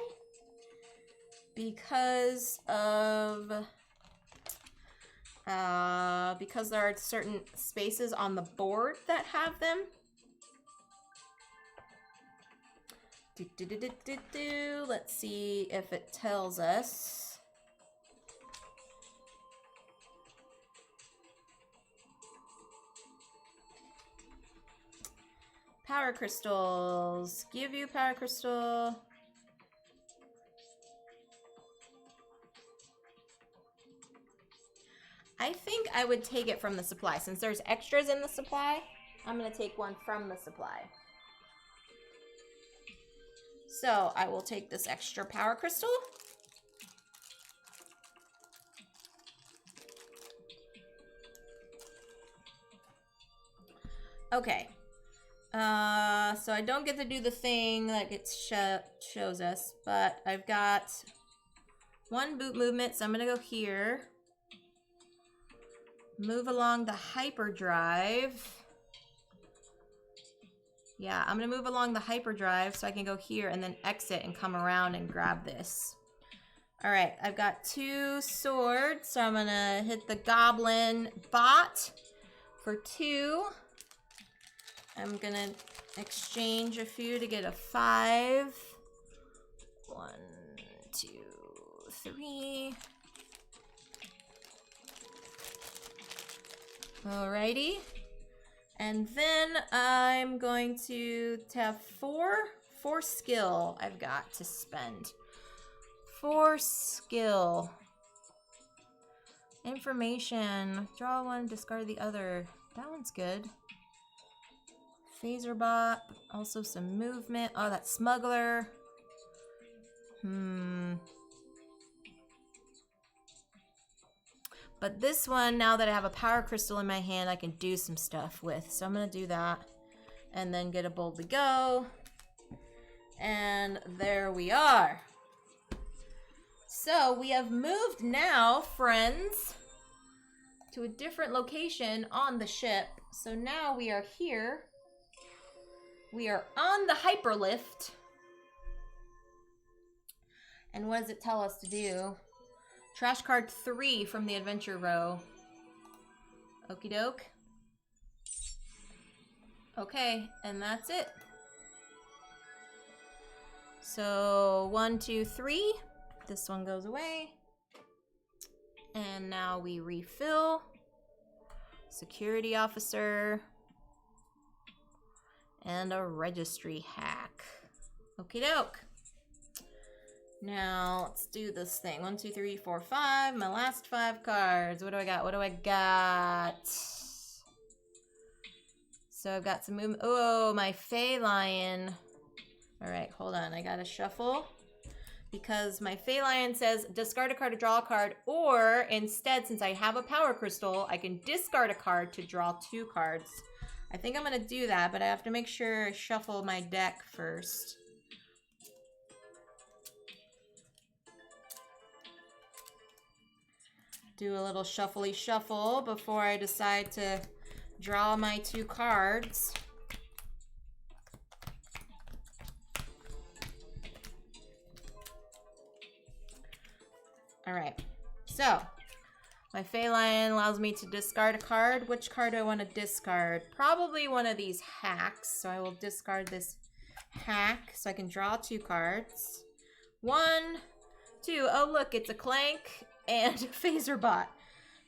because of because there are certain spaces on the board that have them. Let's see if it tells us. Power crystals. Give you power crystal. I think I would take it from the supply. Since there's extras in the supply, I'm going to take 1 from the supply. So I will take this extra power crystal. Okay. So I don't get to do the thing that it shows us, but I've got 1 boot movement, so I'm gonna go here. Move along the hyperdrive. Yeah, I'm gonna move along the hyperdrive so I can go here and then exit and come around and grab this. All right, I've got 2 swords, so I'm gonna hit the goblin bot for 2. I'm gonna exchange a few to get a 5. 1, 2, 3. Alrighty. And then I'm going to have 4 skill I've got to spend. 4 skill. Information. Draw 1, discard the other. That one's good. Phaser bot. Also some movement. Oh, that smuggler. But this one, now that I have a power crystal in my hand, I can do some stuff with. So I'm going to do that. And then get a boldly go. And there we are. So we have moved now, friends, to a different location on the ship. So now we are here. We are on the hyperlift. And what does it tell us to do? Trash card 3 from the adventure row. Okie doke. Okay, and that's it. So 1, 2, 3. This one goes away. And now we refill. Security officer. And a registry hack. Okie doke. Now, let's do this thing. 1, 2, 3, 4, 5. My last 5 cards. What do I got? What do I got? So I've got some movement. Oh, my Fey Lion. All right, hold on. I got to shuffle. Because my Fey Lion says discard a card to draw a card. Or instead, since I have a power crystal, I can discard a card to draw 2 cards. I think I'm going to do that, but I have to make sure I shuffle my deck first. Do a little shuffly shuffle before I decide to draw my 2 cards. All right, so my Fey Lion allows me to discard a card. Which card do I want to discard? Probably one of these hacks. So I will discard this hack so I can draw 2 cards. 1, 2. Oh, look, it's a Clank and a phaser bot.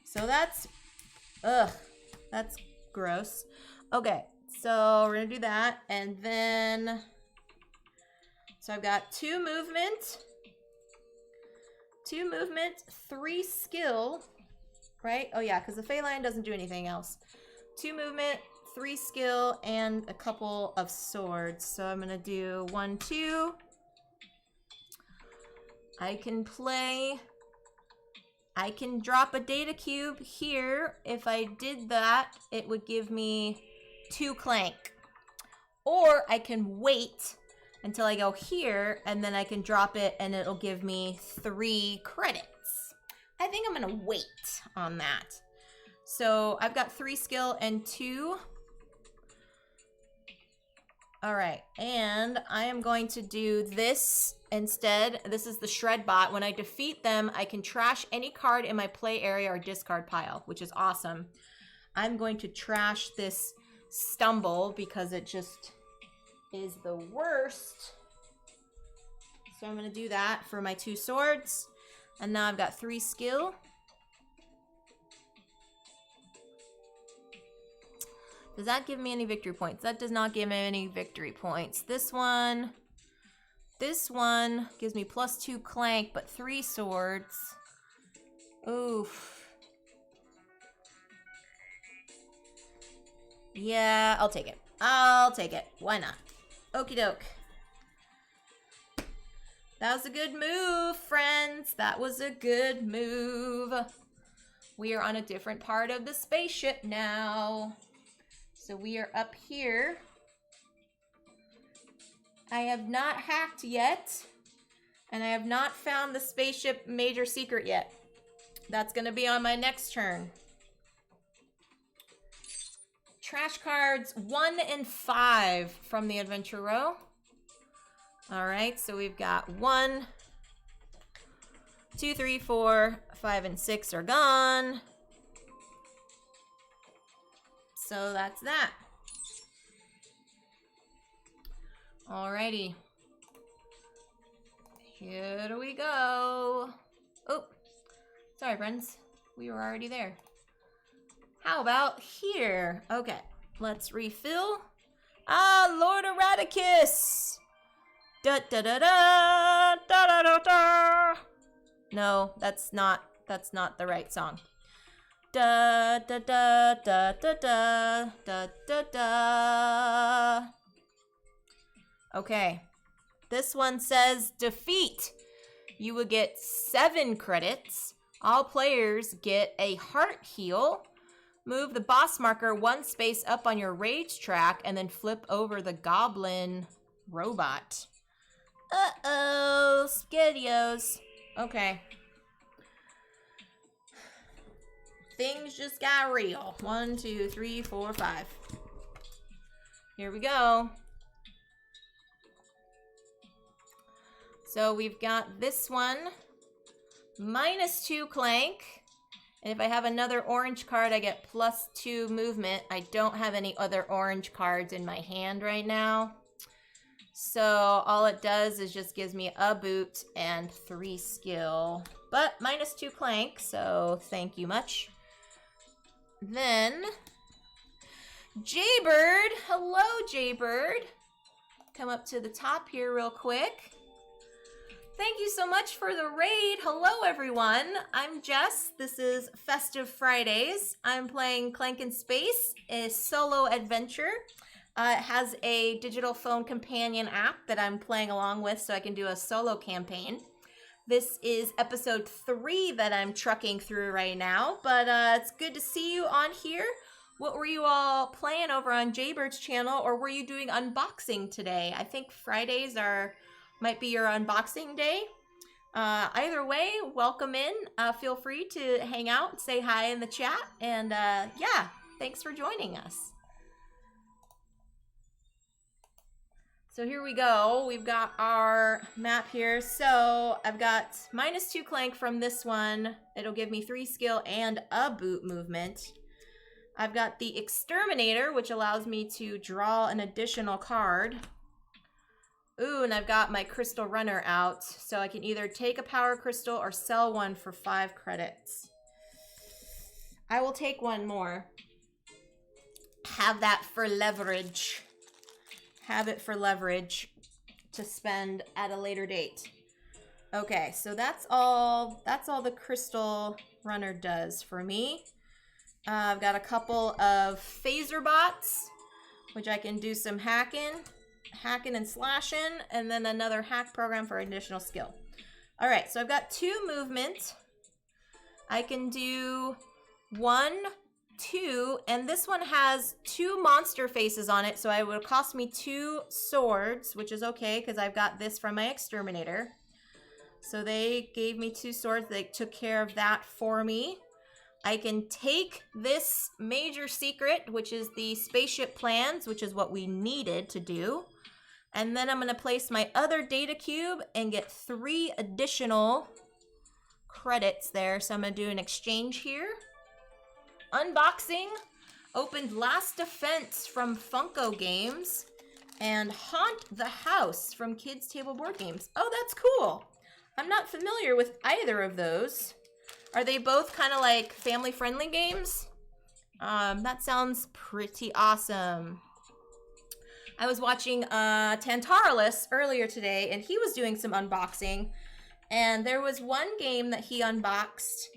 So that's, that's gross. Okay, so we're gonna do that. And then, so I've got 2 movement, 3 skill, right? Oh yeah, because the Fey Lion doesn't do anything else. 2 movement, 3 skill, and a couple of swords. So I'm gonna do 1, 2. I can drop a data cube here. If I did that, it would give me 2 Clank. Or I can wait until I go here, and then I can drop it, and it'll give me 3 credits. I think I'm gonna wait on that. So I've got 3 skill and 2. All right, and I am going to do this instead. This is the shred bot. When I defeat them, I can trash any card in my play area or discard pile, which is awesome. I'm going to trash this stumble because it just is the worst. So I'm going to do that for my 2 swords. And now I've got 3 skill. Does that give me any victory points? That does not give me any victory points. This one gives me +2 Clank, but 3 swords. Oof. Yeah, I'll take it. I'll take it. Why not? Okie doke. That was a good move, friends. That was a good move. We are on a different part of the spaceship now. So we are up here. I have not hacked yet. And I have not found the spaceship major secret yet. That's going to be on my next turn. Trash cards 1 and 5 from the adventure row. All right, so we've got 1, 2, 3, 4, 5, and 6 are gone. So that's that. Alrighty. Here we go. Oh, sorry, friends. We were already there. How about here? Okay, let's refill. Ah, Lord Eradikus! Da da da da da da da da. No, that's not the right song. Da da da da da da da da da. Okay, this one says defeat. You will get 7 credits. All players get a heart heal. Move the boss marker 1 space up on your rage track and then flip over the goblin robot. Uh-oh, spaghettios. Okay. Things just got real. 1, 2, 3, 4, 5. Here we go. So we've got this one. -2 Clank. And if I have another orange card, I get +2 movement. I don't have any other orange cards in my hand right now. So all it does is just gives me a boot and 3 skill. But -2 Clank, so thank you much. Then, Jaybird. Hello, Jaybird. Come up to the top here real quick. Thank you so much for the raid. Hello, everyone. I'm Jess. This is Festive Fridays. I'm playing Clank in Space, a solo adventure. It has a digital phone companion app that I'm playing along with so I can do a solo campaign. This is episode 3 that I'm trucking through right now, but it's good to see you on here. What were you all playing over on Jaybird's channel, or were you doing unboxing today? I think Fridays might be your unboxing day. Either way, welcome in. Feel free to hang out, say hi in the chat, and yeah, thanks for joining us. So here we go. We've got our map here. So I've got -2 Clank from this one. It'll give me 3 skill and a boot movement. I've got the Exterminator, which allows me to draw an additional card. Ooh, and I've got my Crystal Runner out. So I can either take a Power Crystal or sell one for 5 credits. I will take one more. Have that for leverage. Have it for leverage to spend at a later date. Okay, so that's all the Crystal Runner does for me. I've got a couple of phaser bots, which I can do some hacking and slashing, and then another hack program for additional skill. All right, so I've got 2 movement. I can do 1, 2, and this one has 2 monster faces on it, so it would cost me 2 swords, which is okay because I've got this from my Exterminator. So they gave me 2 swords. They took care of that for me. I can take this major secret, which is the spaceship plans, which is what we needed to do. And then I'm going to place my other data cube and get 3 additional credits there. So I'm going to do an exchange here. Unboxing. Opened Last Defense from Funko Games and Haunt the House from Kids Table Board Games. Oh, that's cool. I'm not familiar with either of those. Are they both kind of like family-friendly games? That sounds pretty awesome. I was watching Tantaralus earlier today, and he was doing some unboxing. And there was one game that he unboxed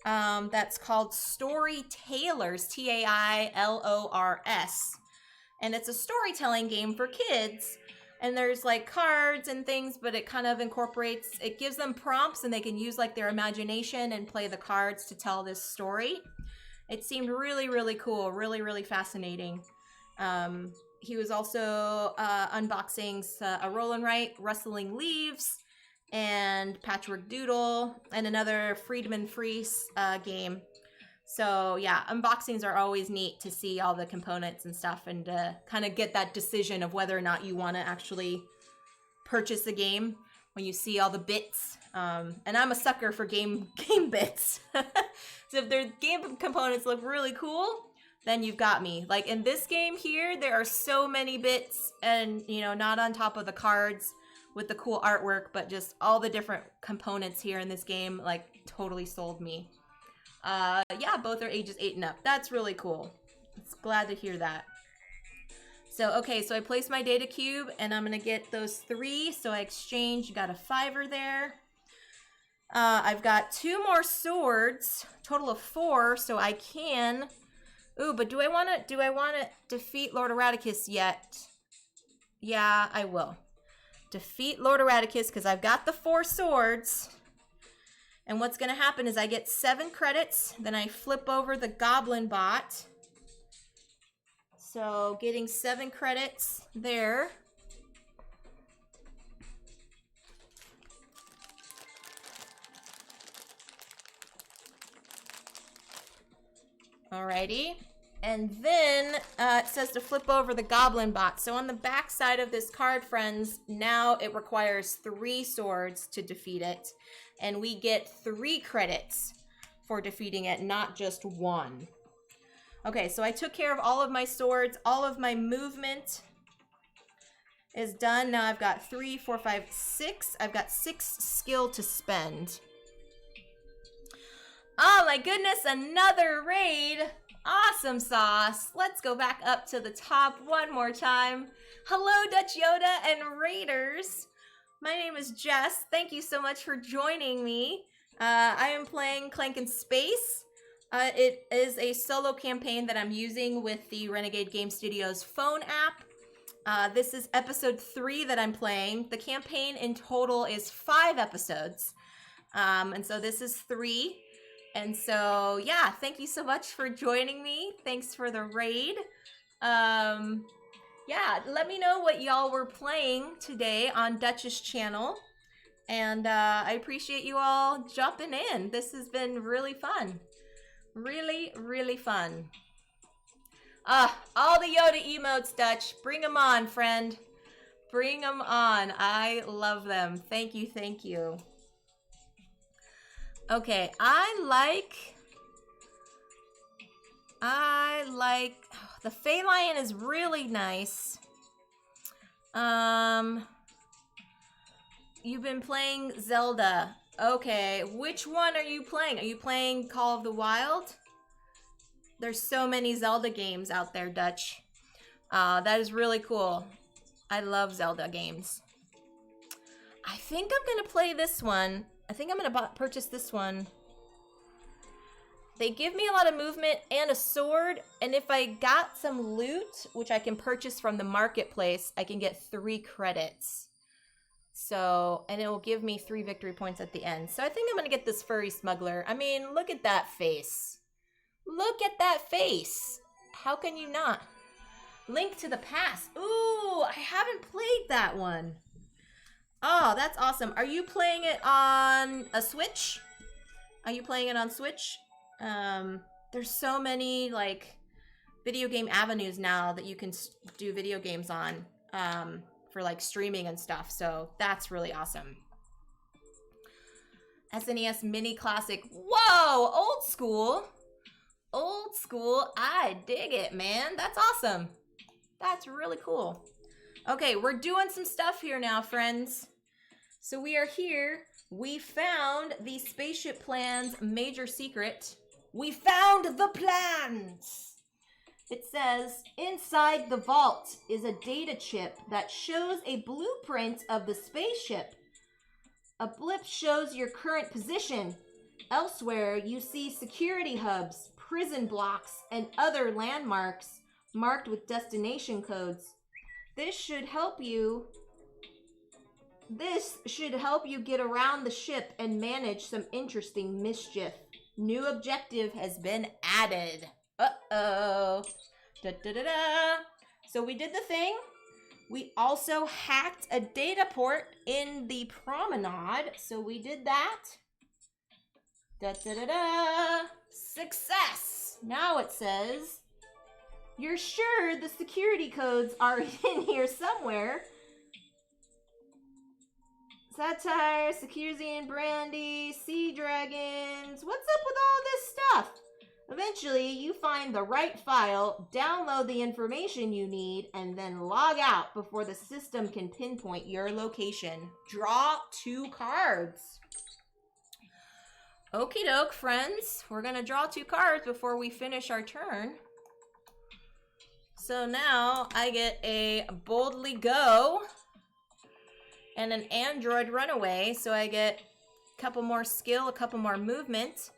that's called Storytailors, Tailors. And it's a storytelling game for kids. And there's like cards and things, but it kind of it gives them prompts and they can use like their imagination and play the cards to tell this story. It seemed really, really cool, really, really fascinating. He was also unboxing a Roll and Write, Rustling Leaves, and Patchwork Doodle, and another Friedman Freeze game. So yeah, unboxings are always neat to see all the components and stuff, and to kind of get that decision of whether or not you want to actually purchase the game when you see all the bits. And I'm a sucker for game bits. So if their game components look really cool, then you've got me. Like in this game here, there are so many bits, and you know, not on top of the cards with the cool artwork, but just all the different components here in this game, like totally sold me. Yeah, both are ages 8 and up. That's really cool. It's glad to hear that. So, okay, so I placed my data cube, and I'm going to get those 3. So I exchanged, got a 5er there. I've got 2 more swords, total of 4, so I can... Ooh, but do I want to defeat Lord Eradikus yet? Yeah, I will. Defeat Lord Eradikus, because I've got the 4 swords. And what's going to happen is I get 7 credits, then I flip over the goblin bot. So getting 7 credits there. Alrighty. And then it says to flip over the goblin bot. So on the back side of this card, friends, now it requires 3 swords to defeat it. And we get 3 credits for defeating it, not just 1. Okay, so I took care of all of my swords. All of my movement is done. Now I've got 3, 4, 5, 6. I've got 6 skill to spend. Oh my goodness, another raid. Awesome sauce. Let's go back up to the top one more time. Hello, Dutch Yoda and Raiders. My name is Jess. Thank you so much for joining me. I am playing Clank in Space. It is a solo campaign that I'm using with the Renegade Game Studios phone app. This is episode 3 that I'm playing. The campaign in total is 5 episodes. And so this is 3. And so, yeah, thank you so much for joining me. Thanks for the raid. Yeah, let me know what y'all were playing today on Dutch's channel. And I appreciate you all jumping in. This has been really fun. Really, really fun. All the Yoda emotes, Dutch. Bring them on, friend. Bring them on. I love them. Thank you, thank you. Okay, I like, the Feline is really nice. You've been playing Zelda. Okay, which one are you playing? Are you playing Call of the Wild? There's so many Zelda games out there, Dutch. That is really cool. I love Zelda games. I think I'm gonna play this one. I think I'm gonna purchase this one. They give me a lot of movement and a sword, and if I got some loot, which I can purchase from the marketplace, I can get 3 credits. So, and it will give me 3 victory points at the end. So I think I'm gonna get this furry smuggler. I mean, look at that face. Look at that face. How can you not? Link to the Past. Ooh, I haven't played that one. Oh, that's awesome. Are you playing it on a Switch? Are you playing it on Switch? There's so many, like, video game avenues now that you can do video games on, for, like, streaming and stuff. So that's really awesome. SNES Mini Classic. Whoa, old school. Old school. I dig it, man. That's awesome. That's really cool. Okay, we're doing some stuff here now, friends. So we are here. We found the Spaceship Plan's major secret. We found the plans! It says, inside the vault is a data chip that shows a blueprint of the spaceship. A blip shows your current position. Elsewhere, you see security hubs, prison blocks, and other landmarks marked with destination codes. This should help you get around the ship and manage some interesting mischief. New objective has been added. Uh-oh. Da-da-da-da. So we did the thing. We also hacked a data port in the promenade, so we did that. Da-da-da-da! Success! Now it says, you're sure the security codes are in here somewhere. Satire, Securzian Brandy, Sea Dragons. What's up with all this stuff? Eventually, you find the right file, download the information you need, and then log out before the system can pinpoint your location. Draw 2 cards. Okie doke, friends. We're going to draw 2 cards before we finish our turn. So now I get a Boldly Go and an Android Runaway. So I get a couple more skill, a couple more movement.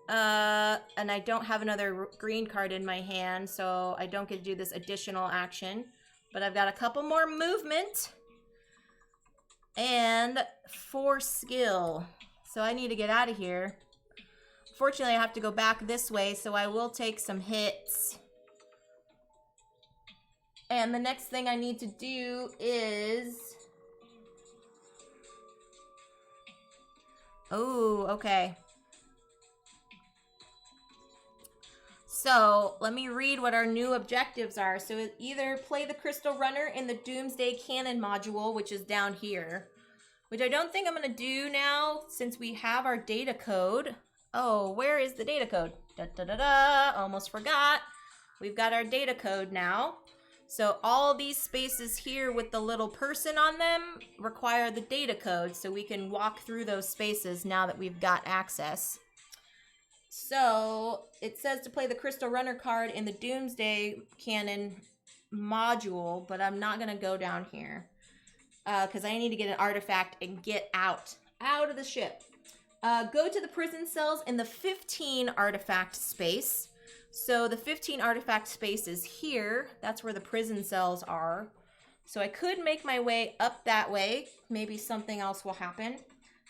And I don't have another green card in my hand, so I don't get to do this additional action. But I've got a couple more movement and 4 skill. So I need to get out of here. Fortunately, I have to go back this way, so I will take some hits. And the next thing I need to do is... Oh, okay. So, let me read what our new objectives are. So, either play the Crystal Runner in the Doomsday Cannon module, which is down here. Which I don't think I'm going to do now, since we have our data code. Oh, where is the data code? Da-da-da-da, almost forgot. We've got our data code now. So, all these spaces here with the little person on them require the data code. So, we can walk through those spaces now that we've got access. So, it says to play the Crystal Runner card in the Doomsday Cannon module, but I'm not going to go down here. Because I need to get an artifact and get out of the ship. Go to the prison cells in the 15 artifact space. So, the 15 artifact space is here. That's where the prison cells are. So, I could make my way up that way. Maybe something else will happen.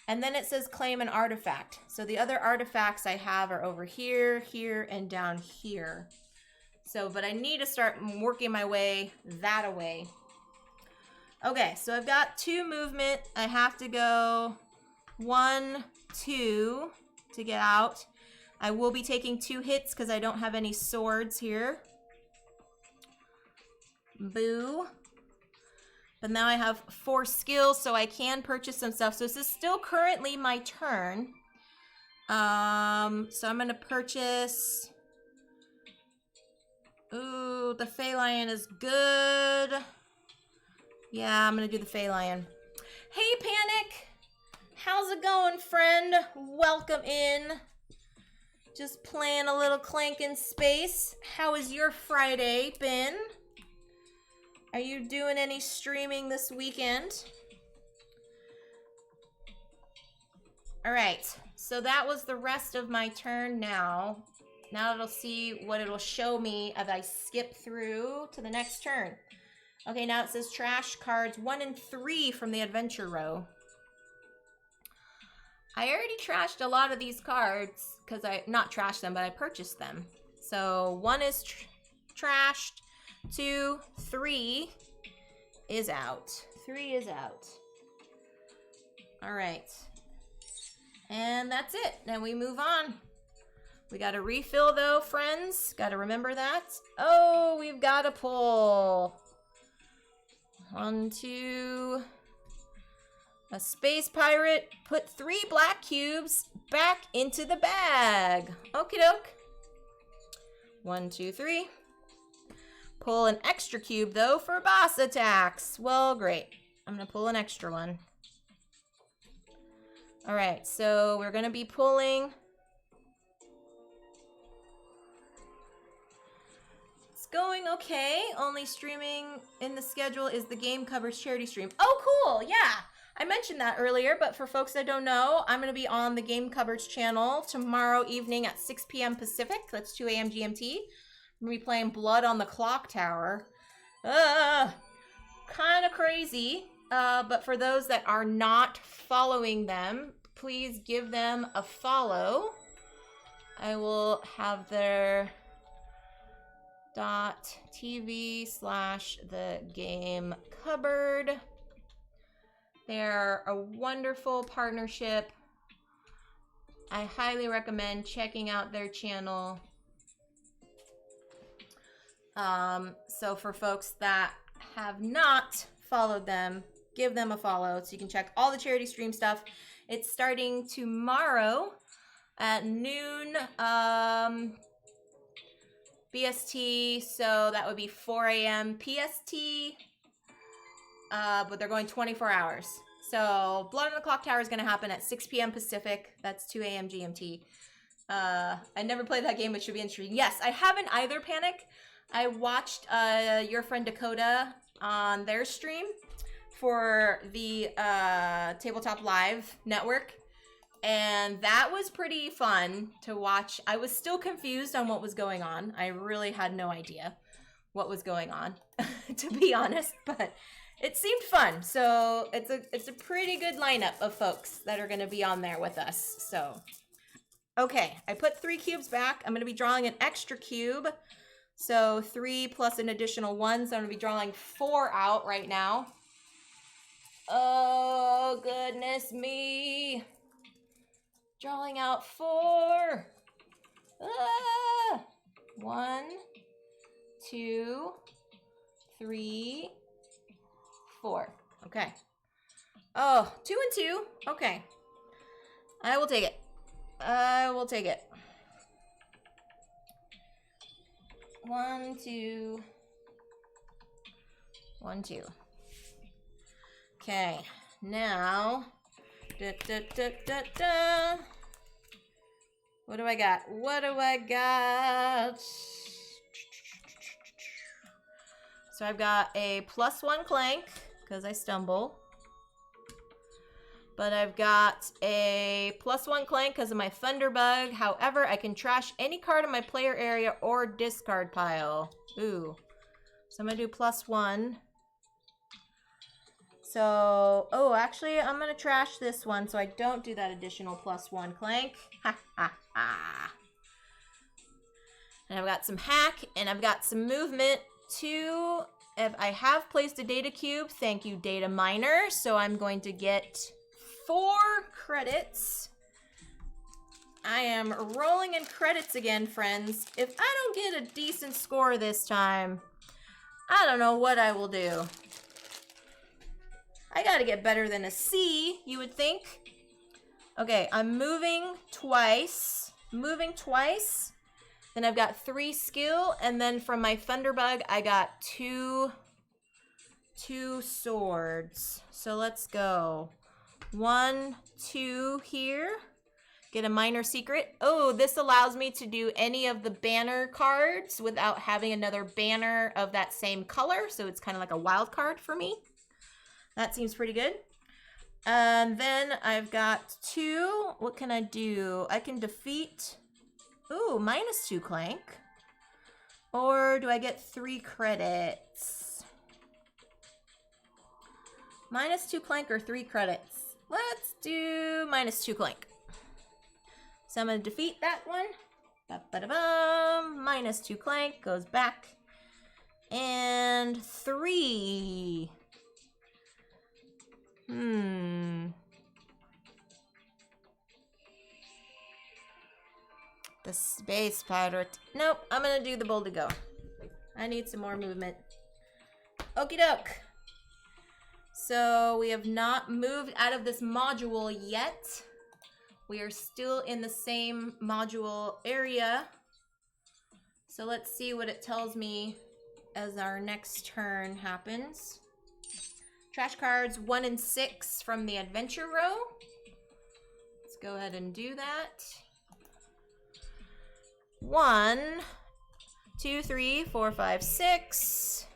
And then it says claim an artifact. So the other artifacts I have are over here, here, and down here. So, but I need to start working my way that way. Okay, so I've got 2 movement. I have to go 1, 2 to get out. I will be taking 2 hits because I don't have any swords here. Boo. But now I have 4 skills, so I can purchase some stuff. So this is still currently my turn. So I'm going to purchase... Ooh, the Feline is good. Yeah, I'm going to do the Feline. Hey, Panic! How's it going, friend? Welcome in. Just playing a little Clank in space. How has your Friday been? Are you doing any streaming this weekend? All right, so that was the rest of my turn now. Now it'll see what it'll show me as I skip through to the next turn. Okay, now it says trash cards 1 and 3 from the adventure row. I already trashed a lot of these cards because not trashed them, but I purchased them. So 1 is trashed. 2, 3 is out. 3 is out. All right. And that's it. Then we move on. We got to refill though, friends. Got to remember that. Oh, we've got to pull. 1, 2. A space pirate. Put 3 black cubes back into the bag. Okie doke. 1, 2, 3. Pull an extra cube, though, for boss attacks. Well, great. I'm going to pull an extra one. All right, so we're going to be pulling... It's going okay. Only streaming in the schedule is the Game Covers charity stream. Oh, cool. Yeah. I mentioned that earlier, but for folks that don't know, I'm going to be on the Game Covers channel tomorrow evening at 6 p.m. Pacific. That's 2 a.m. GMT. I'm going to be playing Blood on the Clock Tower. Kind of crazy. But for those that are not following them, please give them a follow. I will have their TV/the game cupboard. They're a wonderful partnership. I highly recommend checking out their channel. So for folks that have not followed them, give them a follow so you can check all the charity stream stuff. It's starting tomorrow at noon BST, so that would be 4 a.m. PST, but they're going 24 hours. So Blood on the Clock Tower is going to happen at 6 p.m. Pacific. That's 2 a.m. GMT. I never played that game, but should be interesting. Yes, I haven't either, Panic. I watched your friend Dakota on their stream for the Tabletop Live network, and that was pretty fun to watch. I was still confused on what was going on. I really had no idea what was going on, to be honest, but it seemed fun. So it's a pretty good lineup of folks that are going to be on there with us. So, okay, I put 3 cubes back. I'm going to be drawing an extra cube. So 3 plus an additional 1. So I'm going to be drawing 4 out right now. Oh, goodness me. Drawing out 4. 1, 2, 3, 4. Okay. Oh, 2 and 2. Okay. I will take it. I will take it. 1, 2. 1, 2. Okay. Now. What do I got? What do I got? So I've got a +1 Clank, because I stumble. But I've got a +1 Clank because of my Thunderbug. However, I can trash any card in my player area or discard pile. Ooh. So I'm going to do +1. So, oh, actually, I'm going to trash this one so I don't do that additional +1 Clank. Ha, ha, ha. And I've got some hack, and I've got some movement, too. If I have placed a data cube, thank you, data miner. So I'm going to get 4 credits. I am rolling in credits again, friends. If I don't get a decent score this time, I don't know what I will do. I gotta get better than a C, you would think. Okay, I'm moving twice. Then I've got 3 skill, and then from my Thunderbug, I got 2 swords. So let's go. 1, 2 here. Get a minor secret. Oh, this allows me to do any of the banner cards without having another banner of that same color. So it's kind of like a wild card for me. That seems pretty good. And then I've got 2. What can I do? I can defeat... Ooh, -2 Clank. Or do I get 3 credits? -2 Clank or 3 credits? Let's do -2 Clank. So I'm going to defeat that one. Ba-ba-da-bum. -2 Clank goes back. And 3. The space pirate. Nope, I'm going to do the bold to go. I need some more movement. Okie doke. So we have not moved out of this module yet. We are still in the same module area. So let's see what it tells me as our next turn happens. Trash cards 1 and 6 from the adventure row. Let's go ahead and do that. 1, 2, 3, 4, 5, 6.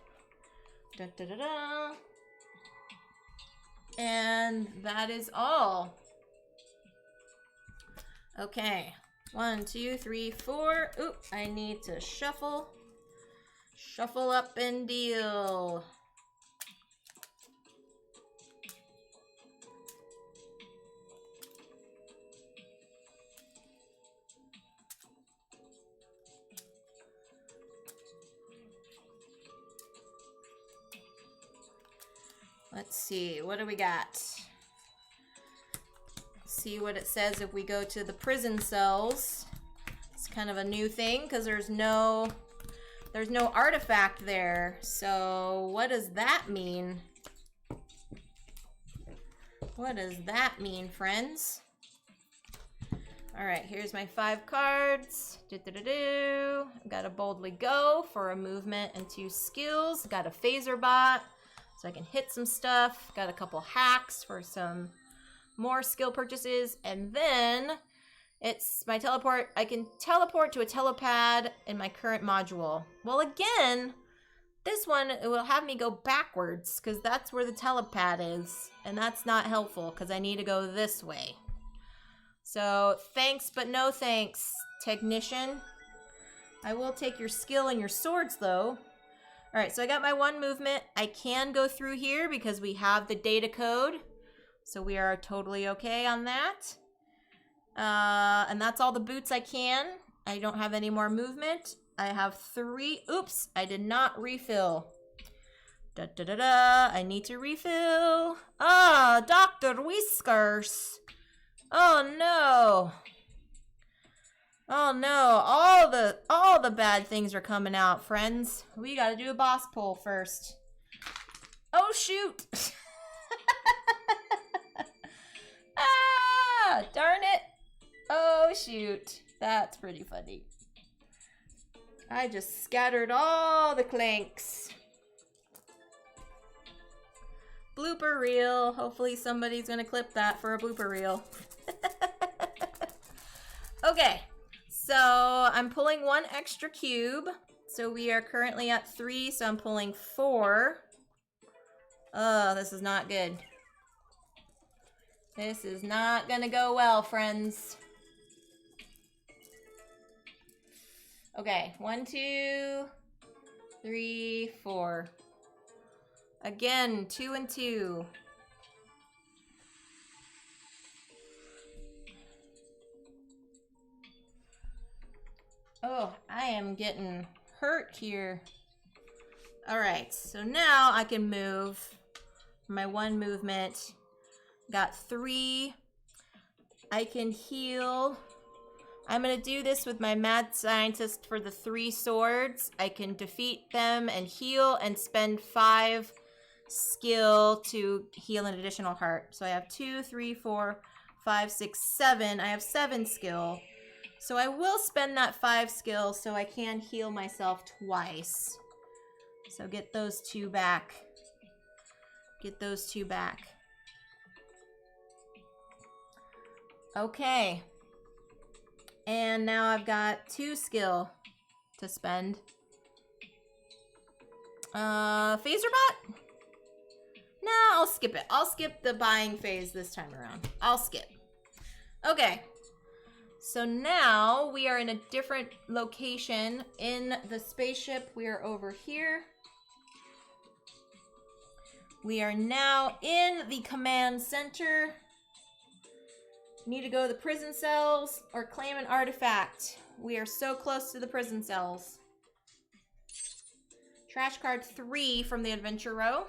Da, da, da, da. And that is all. Okay. 1, 2, 3, 4. Oop, I need to shuffle. Shuffle up and deal. Let's see, what do we got? See what it says if we go to the prison cells. It's kind of a new thing because there's no artifact there. So what does that mean? What does that mean, friends? All right, here's my 5 cards. Gotta boldly go for a movement and 2 skills. Got a phaser bot, so I can hit some stuff. Got a couple hacks for some more skill purchases. And then it's my teleport. I can teleport to a telepad in my current module. Well, again, this one, it will have me go backwards because that's where the telepad is. And that's not helpful because I need to go this way. So thanks, but no thanks, technician. I will take your skill and your swords, though. All right, so I got my 1 movement. I can go through here because we have the data code. So we are totally okay on that. And that's all the boots I can. I don't have any more movement. I have 3. Oops, I did not refill. I need to refill. Ah, Dr. Whiskers. Oh no. Oh no, all the bad things are coming out, friends. We gotta do a boss pull first. Oh shoot. Ah, darn it. Oh shoot. That's pretty funny. I just scattered all the clanks. Blooper reel. Hopefully somebody's gonna clip that for a blooper reel. Okay, so I'm pulling 1 extra cube. So we are currently at 3, so I'm pulling 4. Oh, this is not good. This is not gonna go well, friends. Okay, 1, 2, 3, 4. Again, 2 and 2. Oh, I am getting hurt here. All right, so now I can move my 1 movement. Got 3. I can heal. I'm gonna do this with my mad scientist for the 3 swords. I can defeat them and heal and spend 5 skill to heal an additional heart. So I have 2, 3, 4, 5, 6, 7. I have 7 skill. So I will spend that 5 skill so I can heal myself twice. So get those 2 back. Get those 2 back. Okay. And now I've got 2 skill to spend. Phaser bot? No, I'll skip it. I'll skip the buying phase this time around. I'll skip. Okay. So now we are in a different location in the spaceship. We are over here. We are now in the command center. Need to go to the prison cells or claim an artifact. We are so close to the prison cells. Trash card 3 from the adventure row.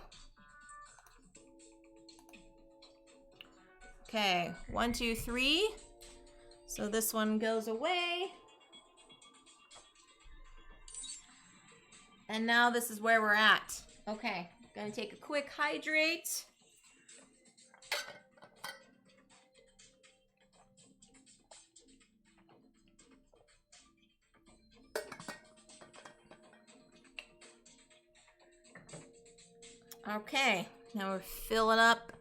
Okay, 1, 2, 3. So this one goes away. And now this is where we're at. Okay, gonna take a quick hydrate. Okay, now we're filling up.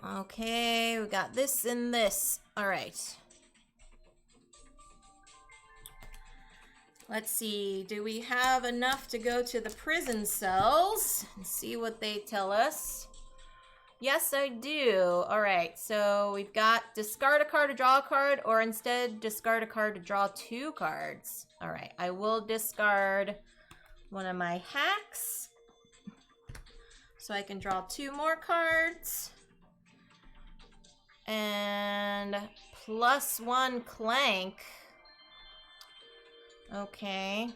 Okay, we got this and this. All right. Let's see, do we have enough to go to the prison cells and see what they tell us? Yes, I do. All right, so we've got discard a card to draw a card, or instead discard a card to draw 2 cards. All right, I will discard one of my hacks so I can draw 2 more cards. And +1 Clank. Okay.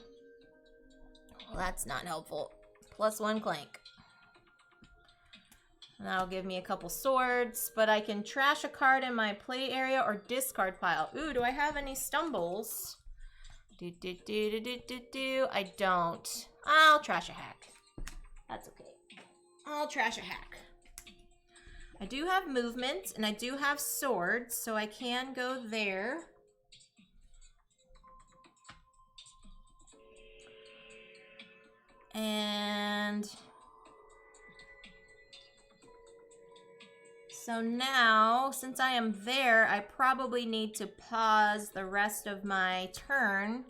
Well, that's not helpful. +1 Clank. And that'll give me a couple swords, but I can trash a card in my play area or discard pile. Ooh, do I have any stumbles? I don't. I'll trash a hack. That's okay. I'll trash a hack. I do have movement, and I do have swords, so I can go there. And so now, since I am there, I probably need to pause the rest of my turn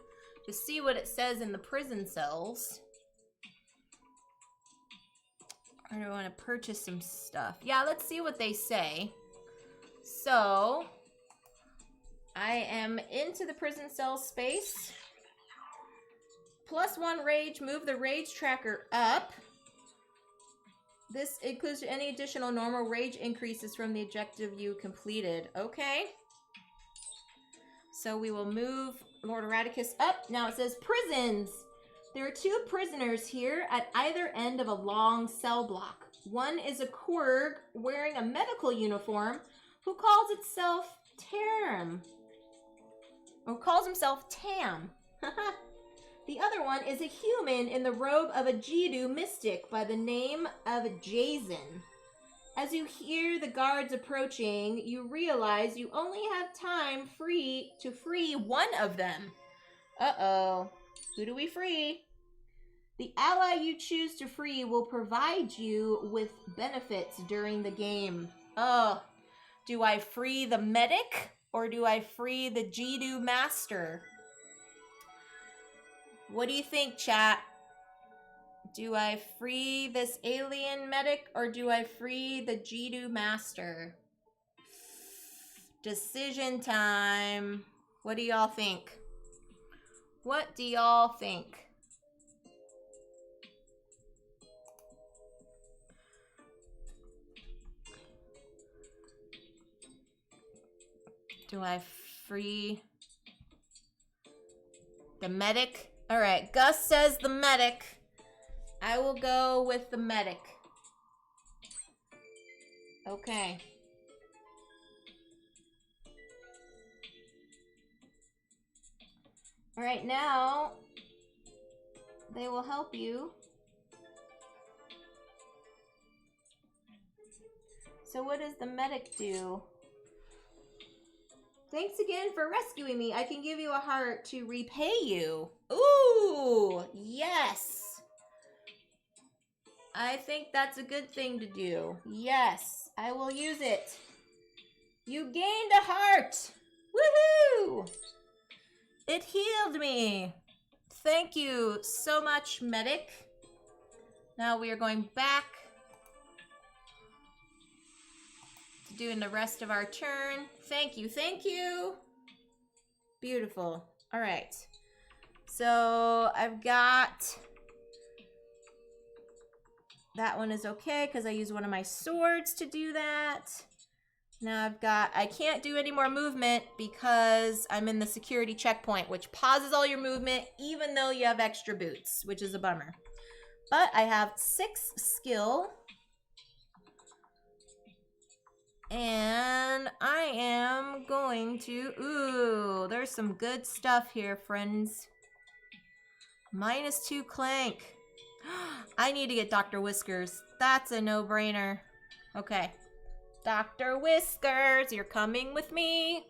to see what it says in the prison cells. Or do I want to purchase some stuff? Yeah, let's see what they say. So, I am into the prison cell space. +1 rage, move the rage tracker up. This includes any additional normal rage increases from the objective you completed. Okay. So we will move Lord Eradikus up. Now it says prisons. There are 2 prisoners here at either end of a long cell block. One is a Quirg wearing a medical uniform who calls itself Tam. Or calls himself Tam. The other one is a human in the robe of a Jiddu mystic by the name of Jason. As you hear the guards approaching, you realize you only have time to free one of them. Uh-oh. Who do we free? The ally you choose to free will provide you with benefits during the game. Oh, do I free the medic or do I free the Jiddu master? What do you think, chat? Do I free this alien medic or do I free the Jiddu master? Decision time. What do y'all think? What do y'all think? Do I free the medic? All right, Gus says the medic. I will go with the medic. Okay. All right, now they will help you. So what does the medic do? Thanks again for rescuing me. I can give you a heart to repay you. Ooh, yes. I think that's a good thing to do. Yes, I will use it. You gained a heart. Woohoo! It healed me. Thank you so much, medic. Now we are going back to doing the rest of our turn. Thank you, thank you. Beautiful. All right. So I've got... That one is okay because I use one of my swords to do that. Now I've got... I can't do any more movement because I'm in the security checkpoint, which pauses all your movement even though you have extra boots, which is a bummer. But I have 6 skill. And I am going to... Ooh, there's some good stuff here, friends. -2 Clank. I need to get Dr. Whiskers. That's a no-brainer. Okay. Dr. Whiskers, you're coming with me.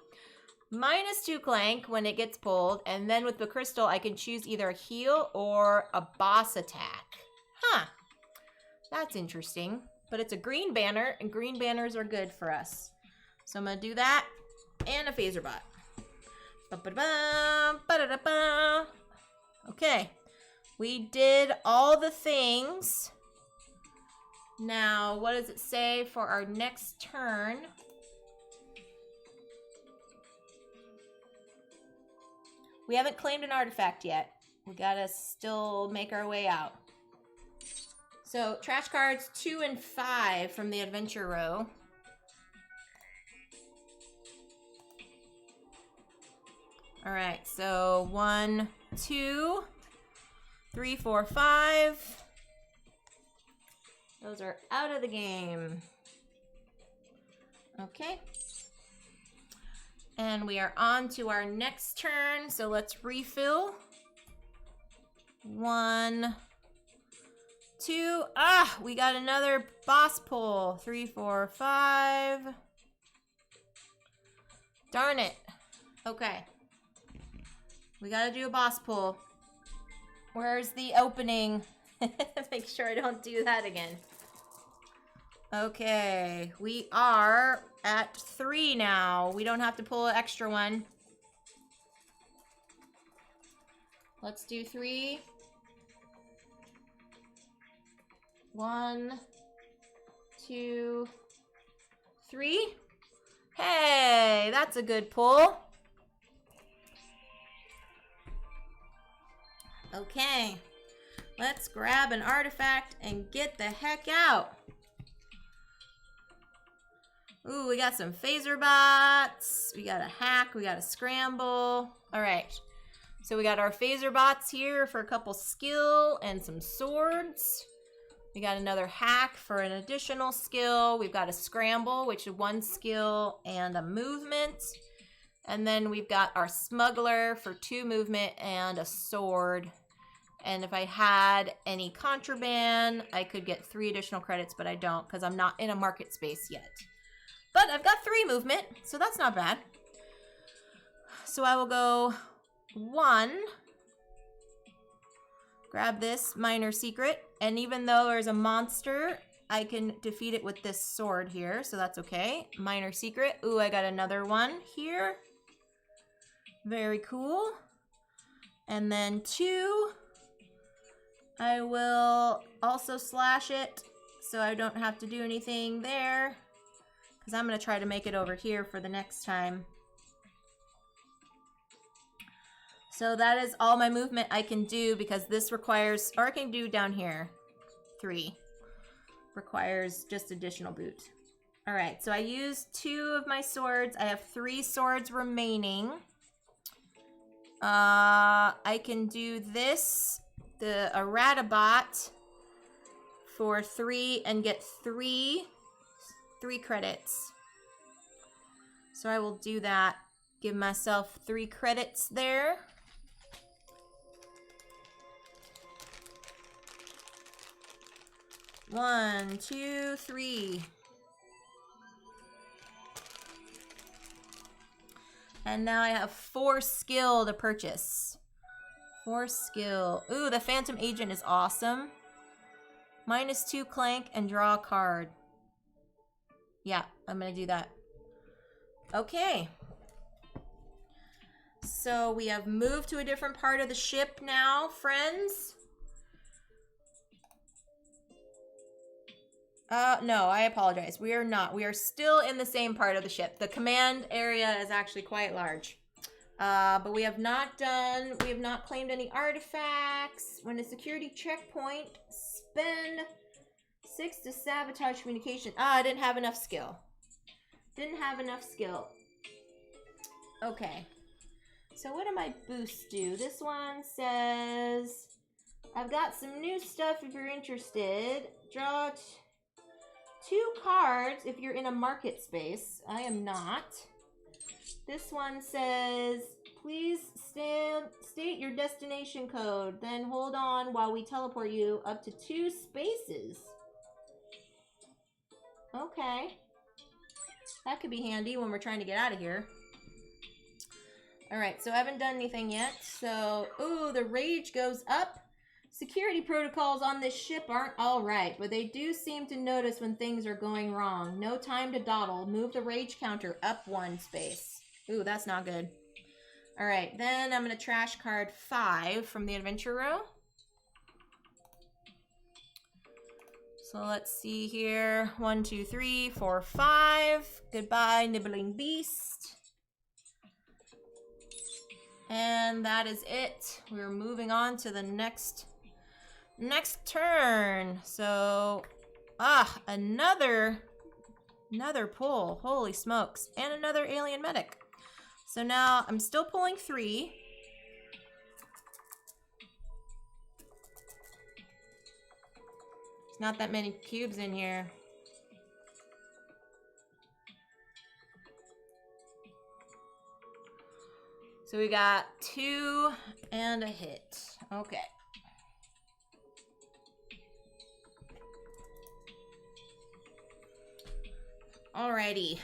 -2 Clank when it gets pulled. And then with the crystal, I can choose either a heal or a boss attack. Huh. That's interesting. But it's a green banner, and green banners are good for us. So I'm going to do that, and a phaser bot. Okay. We did all the things. Now, what does it say for our next turn? We haven't claimed an artifact yet. We gotta still make our way out. So, trash cards 2 and 5 from the adventure row. Alright, so 1, 2, 3, 4, 5. Those are out of the game. Okay. And we are on to our next turn, so let's refill. 1, 2. Ah, we got another boss pull. 3, 4, 5. Darn it. Okay. We gotta do a boss pull. Where's the opening? Make sure I don't do that again. Okay, we are at 3 now. We don't have to pull an extra one. Let's do 3. 1, 2, 3. Hey, that's a good pull. Okay, let's grab an artifact and get the heck out. Ooh, we got some phaser bots. We got a hack. We got a scramble. All right. So we got our phaser bots here for a couple skill and some swords. We got another hack for an additional skill. We've got a scramble, which is 1 skill and a movement. And then we've got our smuggler for 2 movement and a sword. And if I had any contraband, I could get 3 additional credits, but I don't because I'm not in a market space yet. But I've got 3 movement, so that's not bad. So I will go 1. Grab this minor secret. And even though there's a monster, I can defeat it with this sword here, so that's okay. Minor secret. Ooh, I got another one here. Very cool. And then 2. I will also slash it so I don't have to do anything there. Because I'm going to try to make it over here for the next time. So that is all my movement I can do because this requires, or I can do down here, 3. Requires just additional boot. All right, so I used 2 of my swords. I have 3 swords remaining. I can do this, the Eradikus for 3 and get 3 credits. So I will do that. Give myself 3 credits there. One, 2, 3. And now I have 4 skill to purchase. 4 skill. Ooh, the Phantom Agent is awesome. -2 Clank and draw a card. Yeah, I'm gonna do that. Okay. So we have moved to a different part of the ship now, friends. No, I apologize. We are not. We are still in the same part of the ship. The command area is actually quite large. But we have not claimed any artifacts. When a security checkpoint, spend 6 to sabotage communication. I didn't have enough skill. Didn't have enough skill. Okay. So what do my boosts do? This one says, I've got some new stuff if you're interested. Draw 2 cards if you're in a market space. I am not. This one says, please state your destination code, then hold on while we teleport you up to 2 spaces. Okay. That could be handy when we're trying to get out of here. Alright, so I haven't done anything yet. So, ooh, the rage goes up. Security protocols on this ship aren't alright, but they do seem to notice when things are going wrong. No time to dawdle. Move the rage counter up 1 space. Ooh, that's not good. Alright, then I'm going to trash card 5 from the adventure row. So let's see here. 1, 2, 3, 4, 5. Goodbye, nibbling beast. And that is it. We're moving on to the next turn. So, another pull. Holy smokes. And another alien medic. So now I'm still pulling 3. Not that many cubes in here. So we got 2 and a hit. Okay. Alrighty.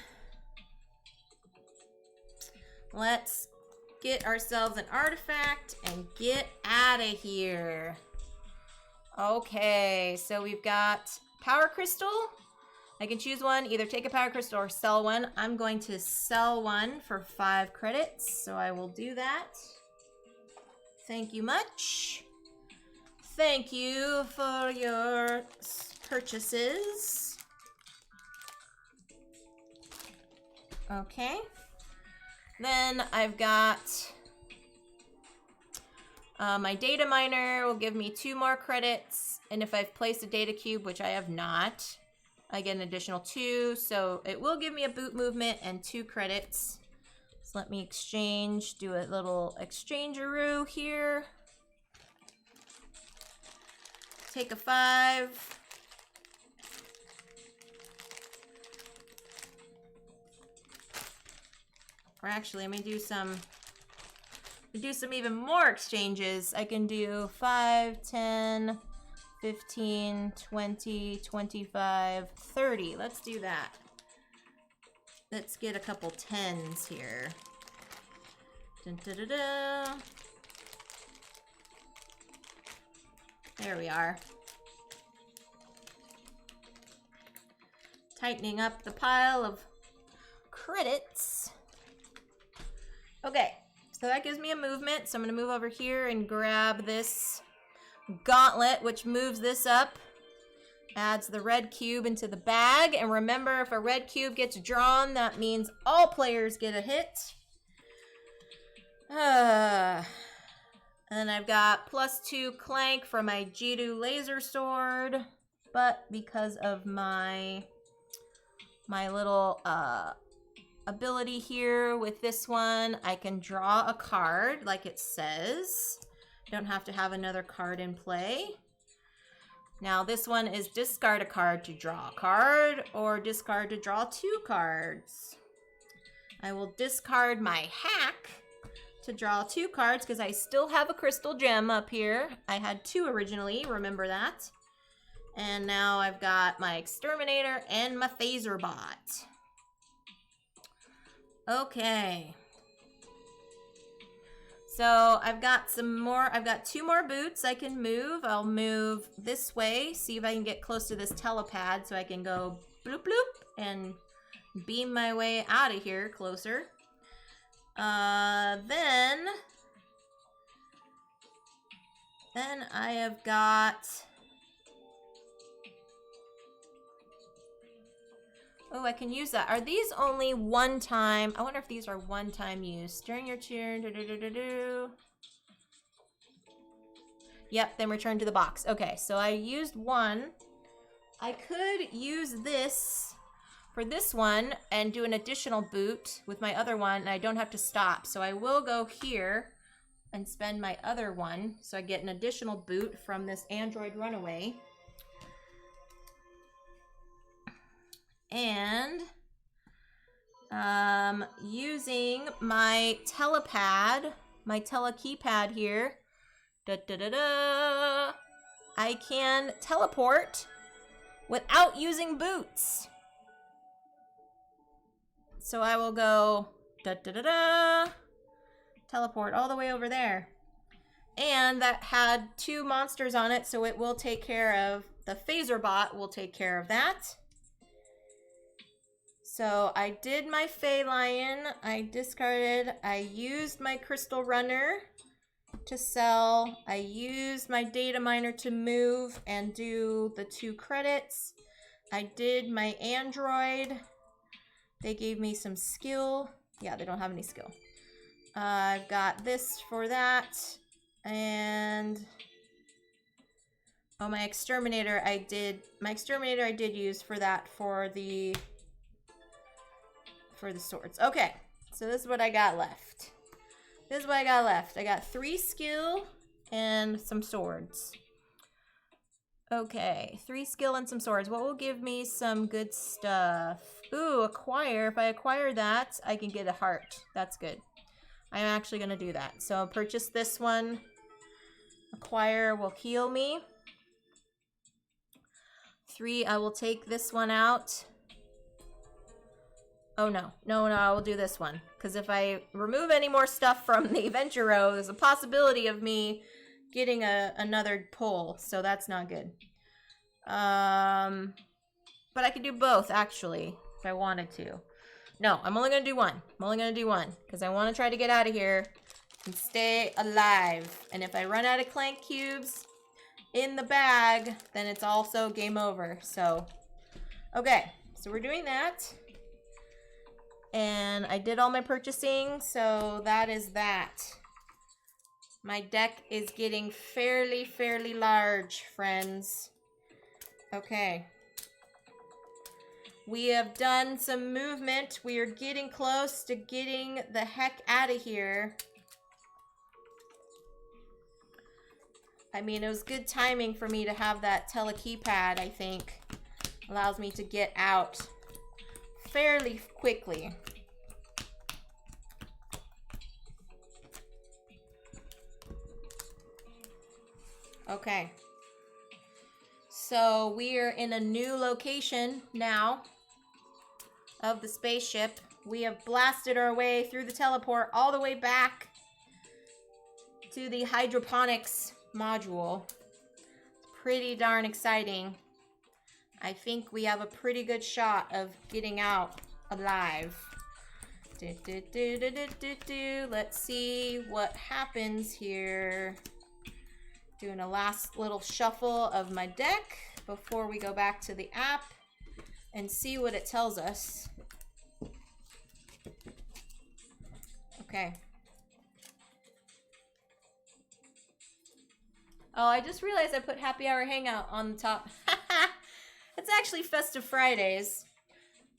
Let's get ourselves an artifact and get out of here. Okay, so we've got power crystal. I can choose one, either take a power crystal or sell one. I'm going to sell one for 5 credits, so I will do that. Thank you much. Thank you for your purchases. Okay. Then I've got my data miner will give me 2 more credits, and if I've placed a data cube, which I have not, I get an additional 2, so it will give me a boot movement and 2 credits. So let me exchange, do a little exchangeroo here. Take a 5. Or actually, let me do some even more exchanges. I can do 5, 10, 15, 20, 25, 30. Let's do that. Let's get a couple 10s here. Dun, da, da, da. There we are. Tightening up the pile of credits. Okay, so that gives me a movement. So I'm going to move over here and grab this gauntlet, which moves this up. Adds the red cube into the bag. And remember, if a red cube gets drawn, that means all players get a hit. And then I've got +2 Clank for my G2 laser sword. But because of my little ability here with this one, I can draw a card like it says. Don't have to have another card in play. Now this one is discard a card to draw a card, or discard to draw 2 cards. I will discard my hack to draw 2 cards because I still have a crystal gem up here. I had 2 originally, remember that. And now I've got my exterminator and my phaser bot. Okay. So I've got 2 more boots I can move. I'll move this way, see if I can get close to this telepad so I can go bloop bloop and beam my way out of here closer. Then I have got... Oh, I can use that. Are these only one time? I wonder if these are one-time use. During your turn. Yep, then return to the box. Okay, so I used one. I could use this for this one and do an additional boot with my other one, and I don't have to stop. So I will go here and spend my other one so I get an additional boot from this android runaway. And using my telepad, my telekeypad here, I can teleport without using boots. So I will go teleport all the way over there. And that had 2 monsters on it, so it will take care of, the phaser bot will take care of that. So I did my Fey Lion, I discarded, I used my Crystal Runner to sell, I used my Data Miner to move and do the 2 credits. I did my Android, they gave me some skill. Yeah, they don't have any skill. I've got this for that, and... Oh, my Exterminator I did use for that for the swords. Okay, so this is what I got left. I got 3 skill and some swords. Okay, 3 skill and some swords. What will give me some good stuff? Ooh, acquire. If I acquire that, I can get a heart. That's good. I'm actually going to do that. So I'll purchase this one. Acquire will heal me. 3, I will take this one out. Oh no, I will do this one. Because if I remove any more stuff from the adventure row, there's a possibility of me getting another pull. So that's not good. But I could do both, actually, if I wanted to. No, I'm only going to do one. I'm only going to do one. Because I want to try to get out of here and stay alive. And if I run out of Clank cubes in the bag, then it's also game over. So, okay. So we're doing that. And I did all my purchasing, so that is that. My deck is getting fairly large, friends. Okay. We have done some movement. We are getting close to getting the heck out of here. I mean, it was good timing for me to have that telekeypad, I think. Allows me to get out fairly quickly. Okay. So we are in a new location now of the spaceship. We have blasted our way through the teleport all the way back to the hydroponics module. Pretty darn exciting. I think we have a pretty good shot of getting out alive. Let's see what happens here. Doing a last little shuffle of my deck before we go back to the app and see what it tells us. Okay. Oh, I just realized I put Happy Hour Hangout on the top. It's actually Festive Fridays.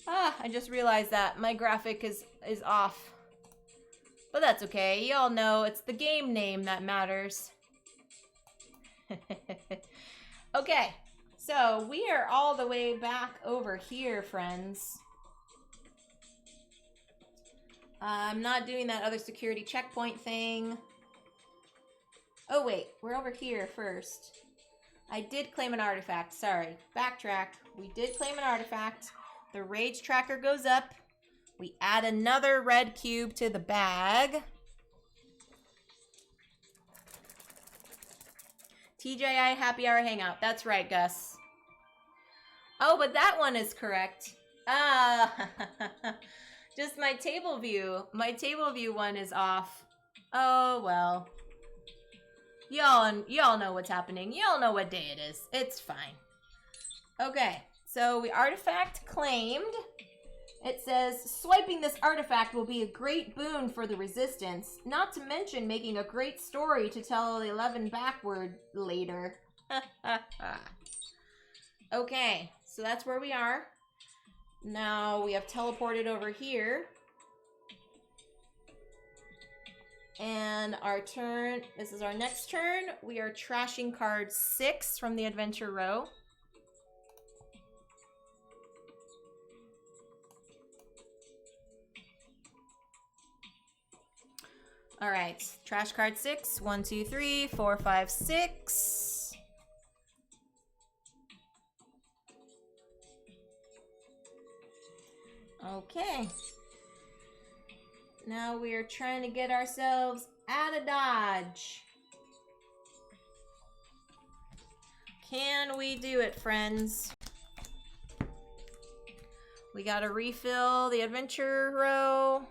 Ah, I just realized that my graphic is off. But that's okay. Y'all know it's the game name that matters. Okay, so we are all the way back over here, friends. I'm not doing that other security checkpoint thing. Oh wait, we're over here first. I did claim an artifact, sorry. Backtrack. We did claim an artifact. The rage tracker goes up. We add another red cube to the bag. TJI Happy Hour Hangout. That's right, Gus. Oh, but that one is correct. Ah, just my table view. My table view one is off. Oh, well. Y'all know what's happening. Y'all know what day it is. It's fine. Okay, so we artifact claimed. It says, swiping this artifact will be a great boon for the Resistance, not to mention making a great story to tell the 11 backward later. Okay, so that's where we are. Now we have teleported over here. And our turn, this is our next turn. We are trashing card 6 from the adventure row. All right, trash card 6. 1, 2, 3, 4, 5, 6. Okay. Now we are trying to get ourselves out of Dodge. Can we do it, friends? We gotta refill the adventure row.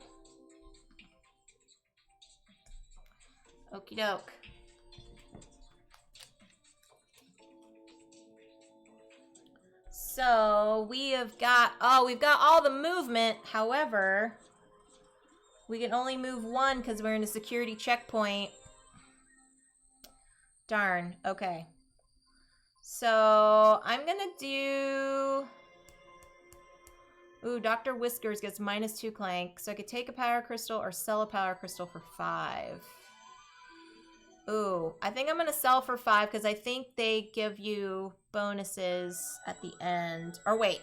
Okie doke. So we have got, we've got all the movement. However, we can only move one because we're in a security checkpoint. Darn. Okay. So I'm gonna do. Ooh, Dr. Whiskers gets -2 Clank. So I could take a power crystal or sell a power crystal for 5. Ooh, I think I'm gonna sell for 5 because I think they give you bonuses at the end. Or wait.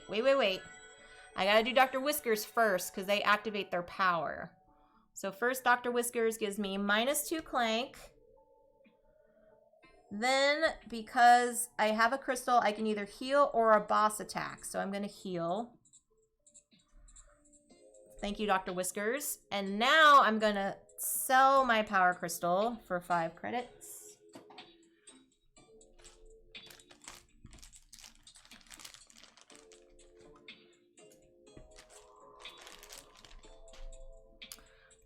I gotta do Dr. Whiskers first because they activate their power. So first, Dr. Whiskers gives me -2 Clank. Then, because I have a crystal, I can either heal or a boss attack. So I'm gonna heal. Thank you, Dr. Whiskers. And now I'm gonna sell my power crystal for 5 credits.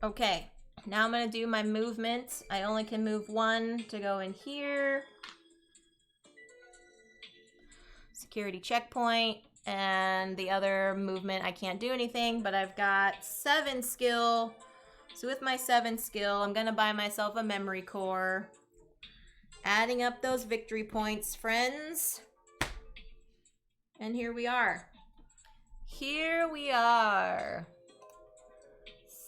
Okay, now I'm gonna do my movement. I only can move 1 to go in here. Security checkpoint. And the other movement, I can't do anything, but I've got 7 skill. So with my 7 skill, I'm gonna buy myself a memory core. Adding up those victory points, friends. And here we are. Here we are.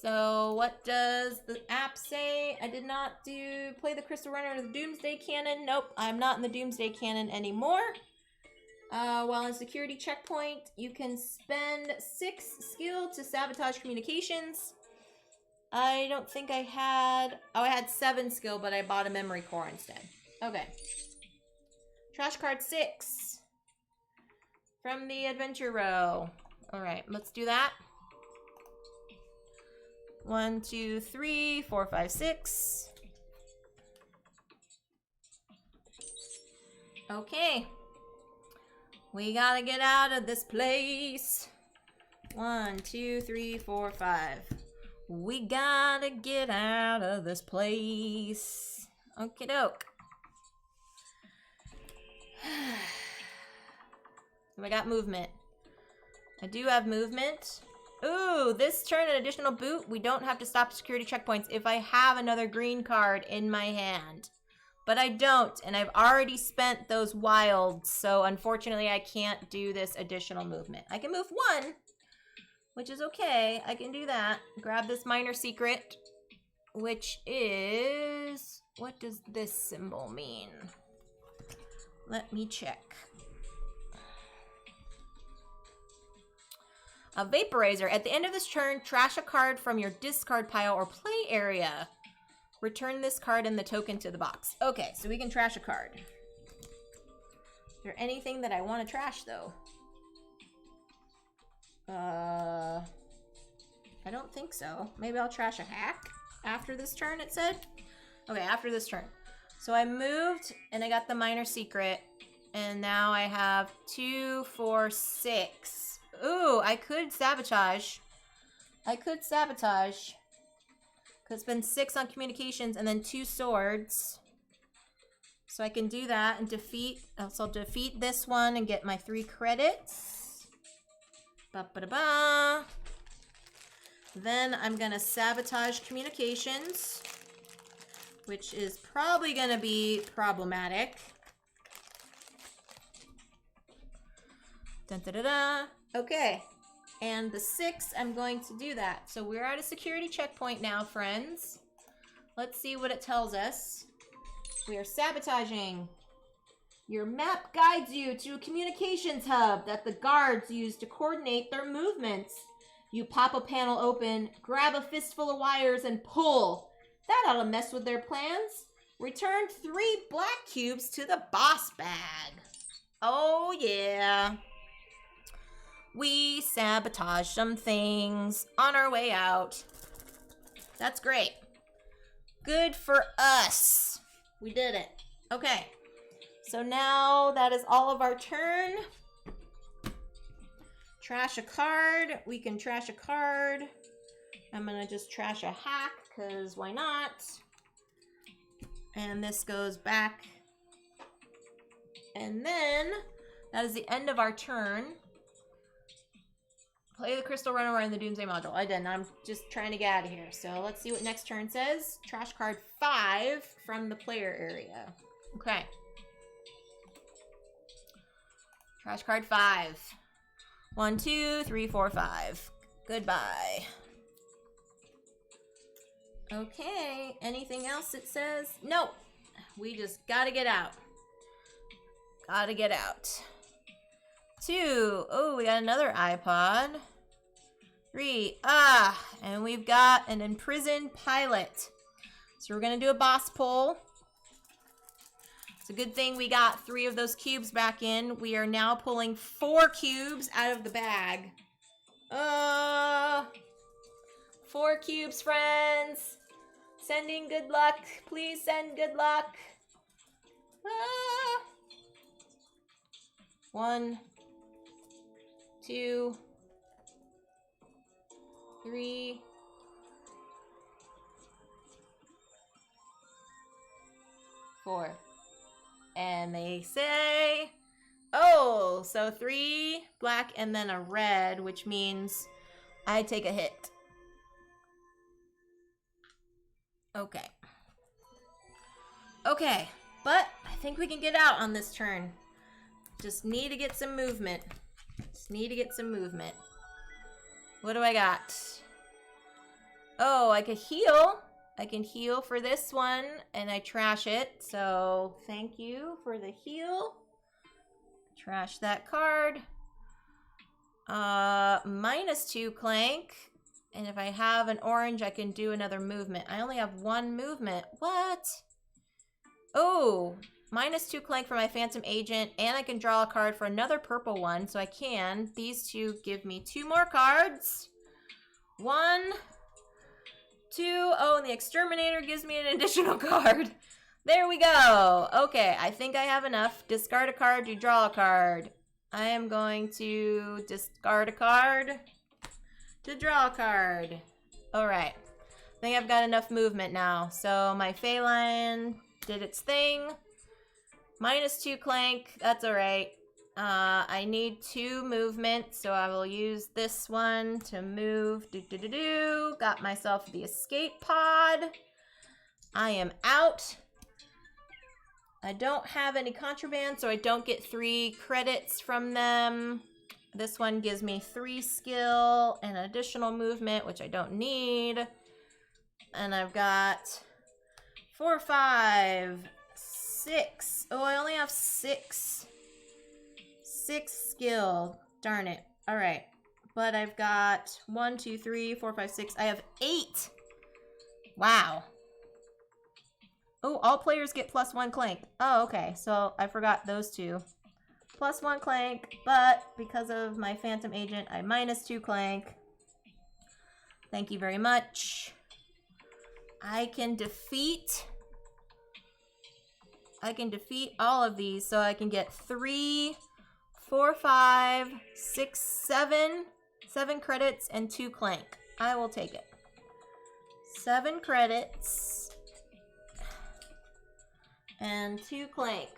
So what does the app say? I did not play the Crystal Runner or the Doomsday Cannon. Nope, I'm not in the Doomsday Cannon anymore. While in security checkpoint, you can spend 6 skill to sabotage communications. I don't think I had... Oh, I had 7 skill, but I bought a memory core instead. Okay. Trash card 6. From the adventure row. Alright, let's do that. 1, 2, 3, 4, 5, 6. Okay. We gotta get out of this place. 1, 2, 3, 4, 5. We gotta get out of this place. Okie doke. I got movement. I do have movement. Ooh, this turn an additional boot. We don't have to stop security checkpoints if I have another green card in my hand. But I don't, and I've already spent those wilds, so unfortunately I can't do this additional movement. I can move 1, which is okay. I can do that. Grab this minor secret, which is... What does this symbol mean? Let me check. A vaporizer. At the end of this turn, trash a card from your discard pile or play area. Return this card and the token to the box. Okay, so we can trash a card. Is there anything that I want to trash, though? I don't think so. Maybe I'll trash a hack after this turn, it said? Okay, after this turn. So I moved, and I got the minor secret. And now I have 2, 4, 6. Ooh, I could sabotage. Because it's been 6 on communications and then 2 swords. So I can do that and defeat. So I'll defeat this one and get my 3 credits. Ba-ba-da-ba. Then I'm going to sabotage communications, which is probably going to be problematic. Dun-da-da-da. Okay. And the 6, I'm going to do that. So we're at a security checkpoint now, friends. Let's see what it tells us. We are sabotaging. Your map guides you to a communications hub that the guards use to coordinate their movements. You pop a panel open, grab a fistful of wires, and pull. That ought to mess with their plans. Return 3 black cubes to the boss bag. Oh, yeah. We sabotaged some things on our way out. That's great. Good for us. We did it. Okay. So now that is all of our turn. Trash a card. We can trash a card. I'm going to just trash a hack because why not? And this goes back. And then that is the end of our turn. Play the Crystal Runner in the Doomsday module. I didn't. I'm just trying to get out of here. So let's see what next turn says. Trash card 5 from the player area. Okay. Trash card 5. 1, 2, 3, 4, 5. Goodbye. Okay. Anything else it says? No. We just gotta get out. Gotta get out. 2. Oh, we got another iPod. 3. And we've got an imprisoned pilot. So we're gonna do a boss pull. It's a good thing we got 3 of those cubes back in. We are now pulling 4 cubes out of the bag. 4 cubes, friends. Sending good luck. Please send good luck. 1, 2, 3, 4. And they say, oh, so 3 black and then a red, which means I take a hit. Okay. Okay, but I think we can get out on this turn. Just need to get some movement. What do I got? Oh, I could heal. I can heal for this one, and I trash it. So thank you for the heal. Trash that card. -2 Clank. And if I have an orange, I can do another movement. I only have 1 movement. What? Oh, -2 Clank for my Phantom Agent, and I can draw a card for another purple one, so I can. These 2 give me 2 more cards. 1, 2. Oh, and the Exterminator gives me an additional card. There we go. Okay, I think I have enough. Discard a card to draw a card. I am going to discard a card to draw a card. Alright. I think I've got enough movement now. So my Feline did its thing. -2 Clank. That's alright. I need 2 movement, so I will use this one to move. Got myself the escape pod. I am out. I don't have any contraband, so I don't get 3 credits from them. This one gives me 3 skill and additional movement, which I don't need. And I've got 4, 5, 6. Oh, I only have 6. 6 skill. Darn it. All right. But I've got 1, 2, 3, 4, 5, 6. I have 8. Wow. Oh, all players get +1 Clank. Oh, okay. So I forgot those 2. +1 Clank, but because of my Phantom Agent, I -2 Clank. Thank you very much. I can defeat all of these, so I can get 3, 4, 5, 6, 7. 7 credits and 2 Clank. I will take it. 7 credits and 2 Clank.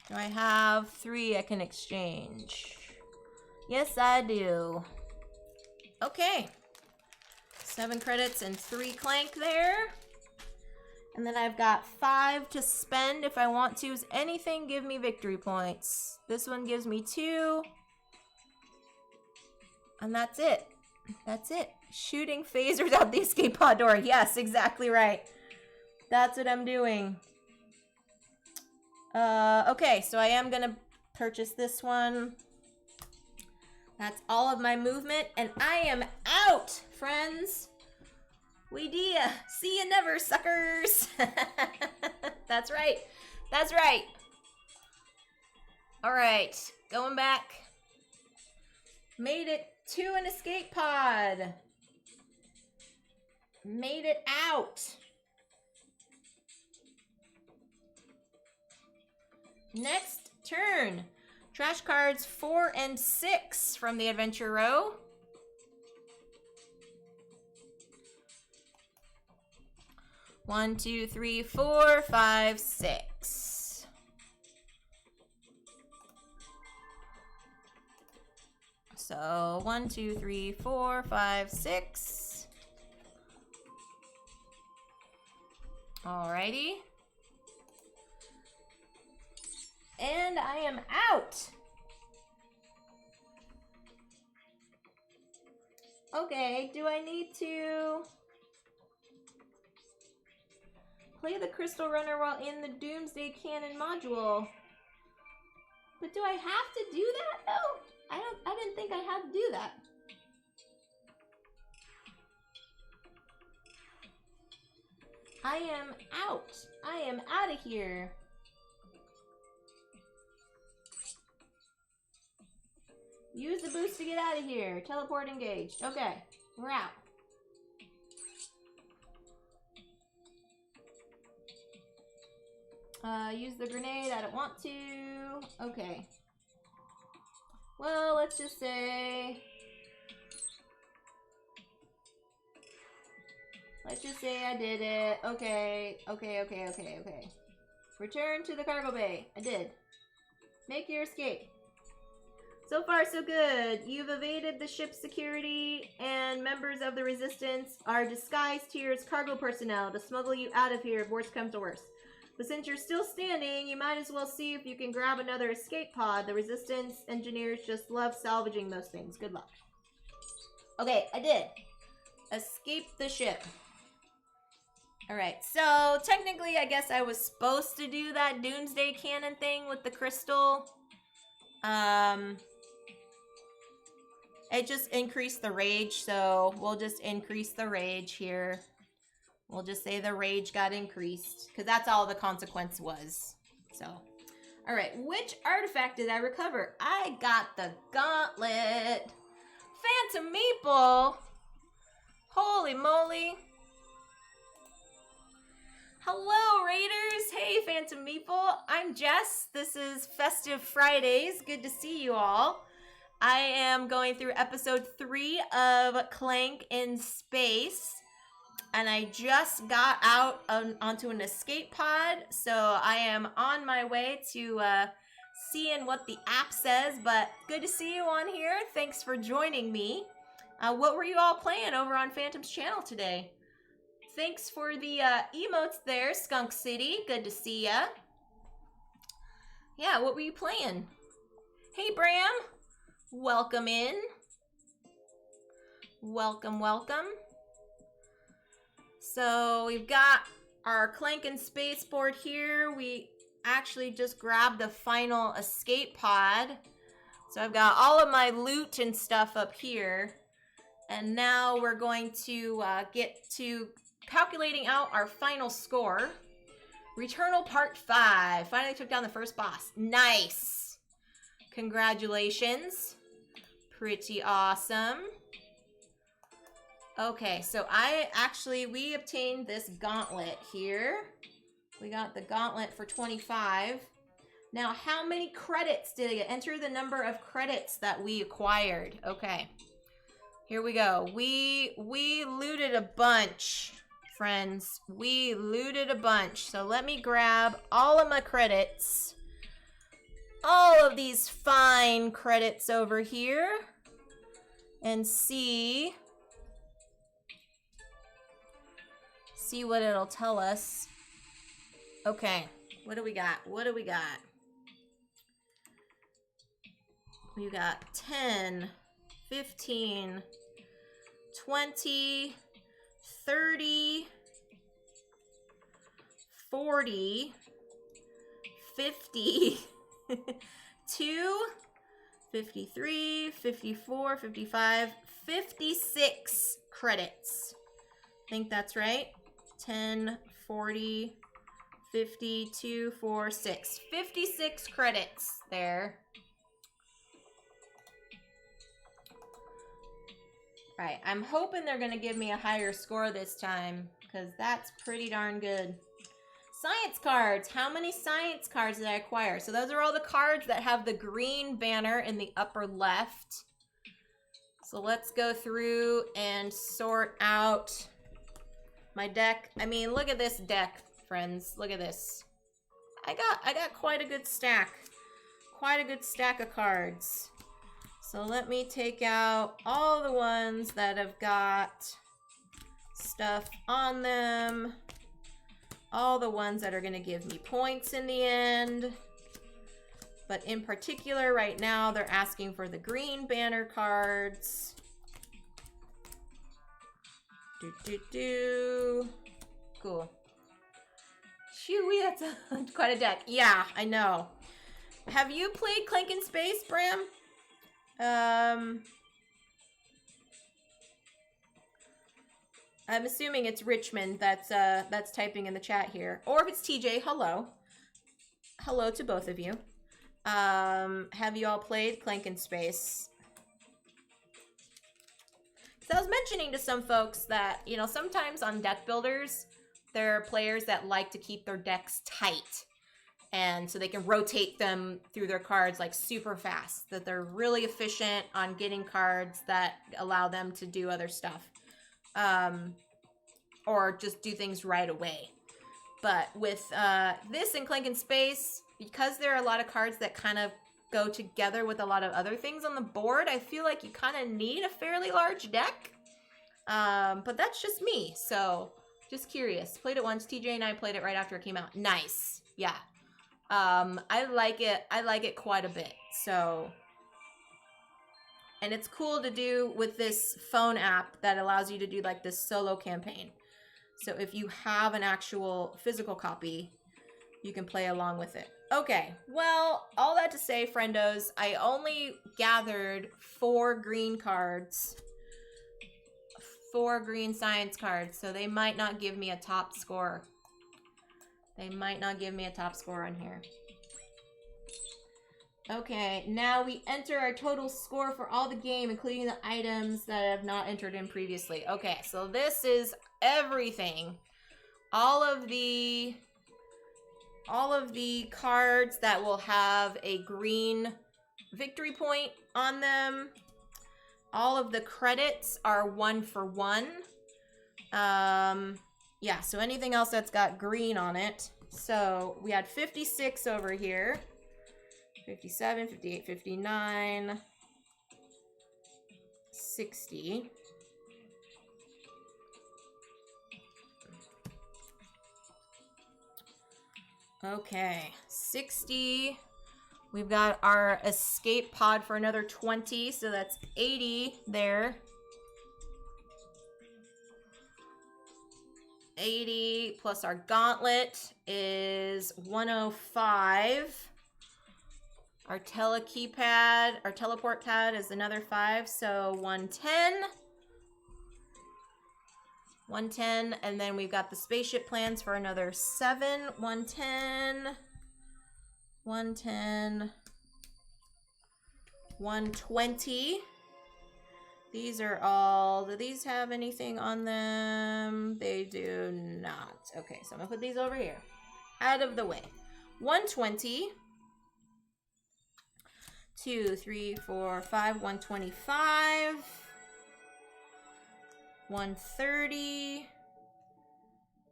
Do I have 3 I can exchange? Yes, I do. Okay. 7 credits and 3 Clank there. And then I've got 5 to spend if I want to. Is anything give me victory points? This one gives me 2. And that's it. That's it. Shooting phasers out the escape pod door. Yes, exactly right. That's what I'm doing. Okay, so I am gonna purchase this one. That's all of my movement, and I am out, friends. We dia. See you never, suckers. That's right. That's right. All right, going back. Made it to an escape pod. Made it out. Next turn. Trash cards 4 and 6 from the adventure row. One, 2, 3, 4, 5, 6. So 1, 2, 3, 4, 5, 6. Alrighty. And I am out. Okay, do I need to play the Crystal Runner while in the Doomsday Cannon module? But do I have to do that though? I didn't think I had to do that. I am out. I am out of here. Use the boost to get out of here. Teleport engaged. Okay, we're out. Use the grenade. I don't want to. Okay. Well, let's just say... Let's just say I did it. Okay. Return to the cargo bay. I did. Make your escape. So far, so good. You've evaded the ship's security, and members of the Resistance are disguised here as cargo personnel to smuggle you out of here if worse comes to worse. But since you're still standing, you might as well see if you can grab another escape pod. The Resistance engineers just love salvaging those things. Good luck. Okay, I did. Escape the ship. Alright, so technically I guess I was supposed to do that Doomsday Cannon thing with the crystal. It just increased the rage, so we'll just increase the rage here. We'll just say the rage got increased, because that's all the consequence was. So, alright, which artifact did I recover? I got the gauntlet. Phantom Meeple! Holy moly. Hello, Raiders! Hey, Phantom Meeple. I'm Jess. This is Festive Fridays. Good to see you all. I am going through episode 3 of Clank in Space. And I just got out onto an escape pod. So I am on my way to seeing what the app says. But good to see you on here. Thanks for joining me. What were you all playing over on Phantom's channel today? Thanks for the emotes there, Skunk City. Good to see ya. Yeah, what were you playing? Hey, Bram. Welcome in. Welcome, welcome. So we've got our Clank and Space board here. We actually just grabbed the final escape pod. So I've got all of my loot and stuff up here. And now we're going to get to calculating out our final score. Returnal Part 5. Finally took down the first boss. Nice. Congratulations. Pretty awesome. Okay, so we obtained this gauntlet here. We got the gauntlet for 25. Now, how many credits did I get? Enter the number of credits that we acquired. Okay. Here we go. We looted a bunch, friends. We looted a bunch. So let me grab all of my credits. All of these fine credits over here. And see what it'll tell us. Okay. What do we got? What do we got? We got 10, 15, 20, 30, 40, 50, 2, 53, 54, 55, 56 credits. I think that's right. 10, 40, 50, 2, 4, 6. 56 credits there. Right, I'm hoping they're going to give me a higher score this time, because that's pretty darn good. Science cards. How many science cards did I acquire? So those are all the cards that have the green banner in the upper left. So let's go through and sort out my deck. I mean, look at this deck, friends. Look at this. I got quite a good stack. Quite a good stack of cards. So let me take out all the ones that have got stuff on them. All the ones that are going to give me points in the end. But in particular, right now, they're asking for the green banner cards. Cool. Shoo, that's quite a deck. Yeah, I know. Have you played Clank in Space, Bram? I'm assuming it's Richmond that's typing in the chat here. Or if it's TJ, hello. Hello to both of you. Have you all played Clank in Space? So I was mentioning to some folks that, you know, sometimes on deck builders, there are players that like to keep their decks tight. And so they can rotate them through their cards like super fast. That they're really efficient on getting cards that allow them to do other stuff. Or just do things right away. But with this in Clank in Space, because there are a lot of cards that kind of go together with a lot of other things on the board, I feel like you kind of need a fairly large deck. But that's just me, so just curious. Played it once. TJ and I played it right after it came out. Nice. Yeah. I like it. I like it quite a bit. So, and it's cool to do with this phone app that allows you to do like this solo campaign. So if you have an actual physical copy, you can play along with it. Okay, well, all that to say, friendos, I only gathered 4 green cards. 4 green science cards, so they might not give me a top score. They might not give me a top score on here. Okay, now we enter our total score for all the game, including the items that I have not entered in previously. Okay, so this is everything. All of the cards that will have a green victory point on them. All of the credits are 1 for 1. Yeah, so anything else that's got green on it. So we had 56 over here. 57, 58, 59, 60. Okay, 60. We've got our escape pod for another 20, so that's 80 there. 80 plus our gauntlet is 105. Our our teleport pad is another 5, so 110. 110, and then we've got the spaceship plans for another 7. 110. 110. 120. These are all, do these have anything on them? They do not. Okay, so I'm gonna put these over here. Out of the way. 120. 2, 3, 4, 5. 125. 130.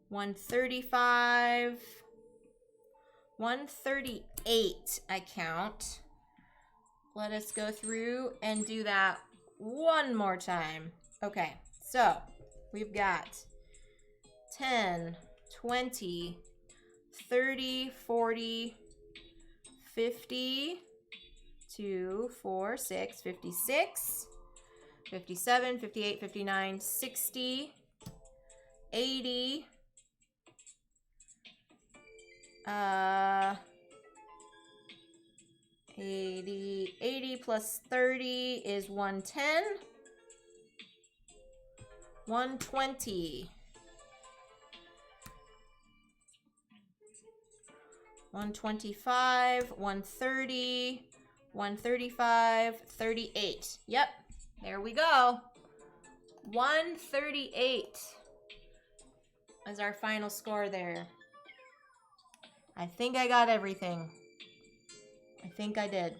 135. 138, I count. Let us go through and do that one more time. Okay, so we've got 10, 20, 30, 40, 50, 2, 4, 6, 56, 57, 58, 59, 60, 80, 80 plus 30 is 110. 120. 125, 130, 135, 38. Yep, there we go. 138 is our final score there. I think I got everything. I think I did.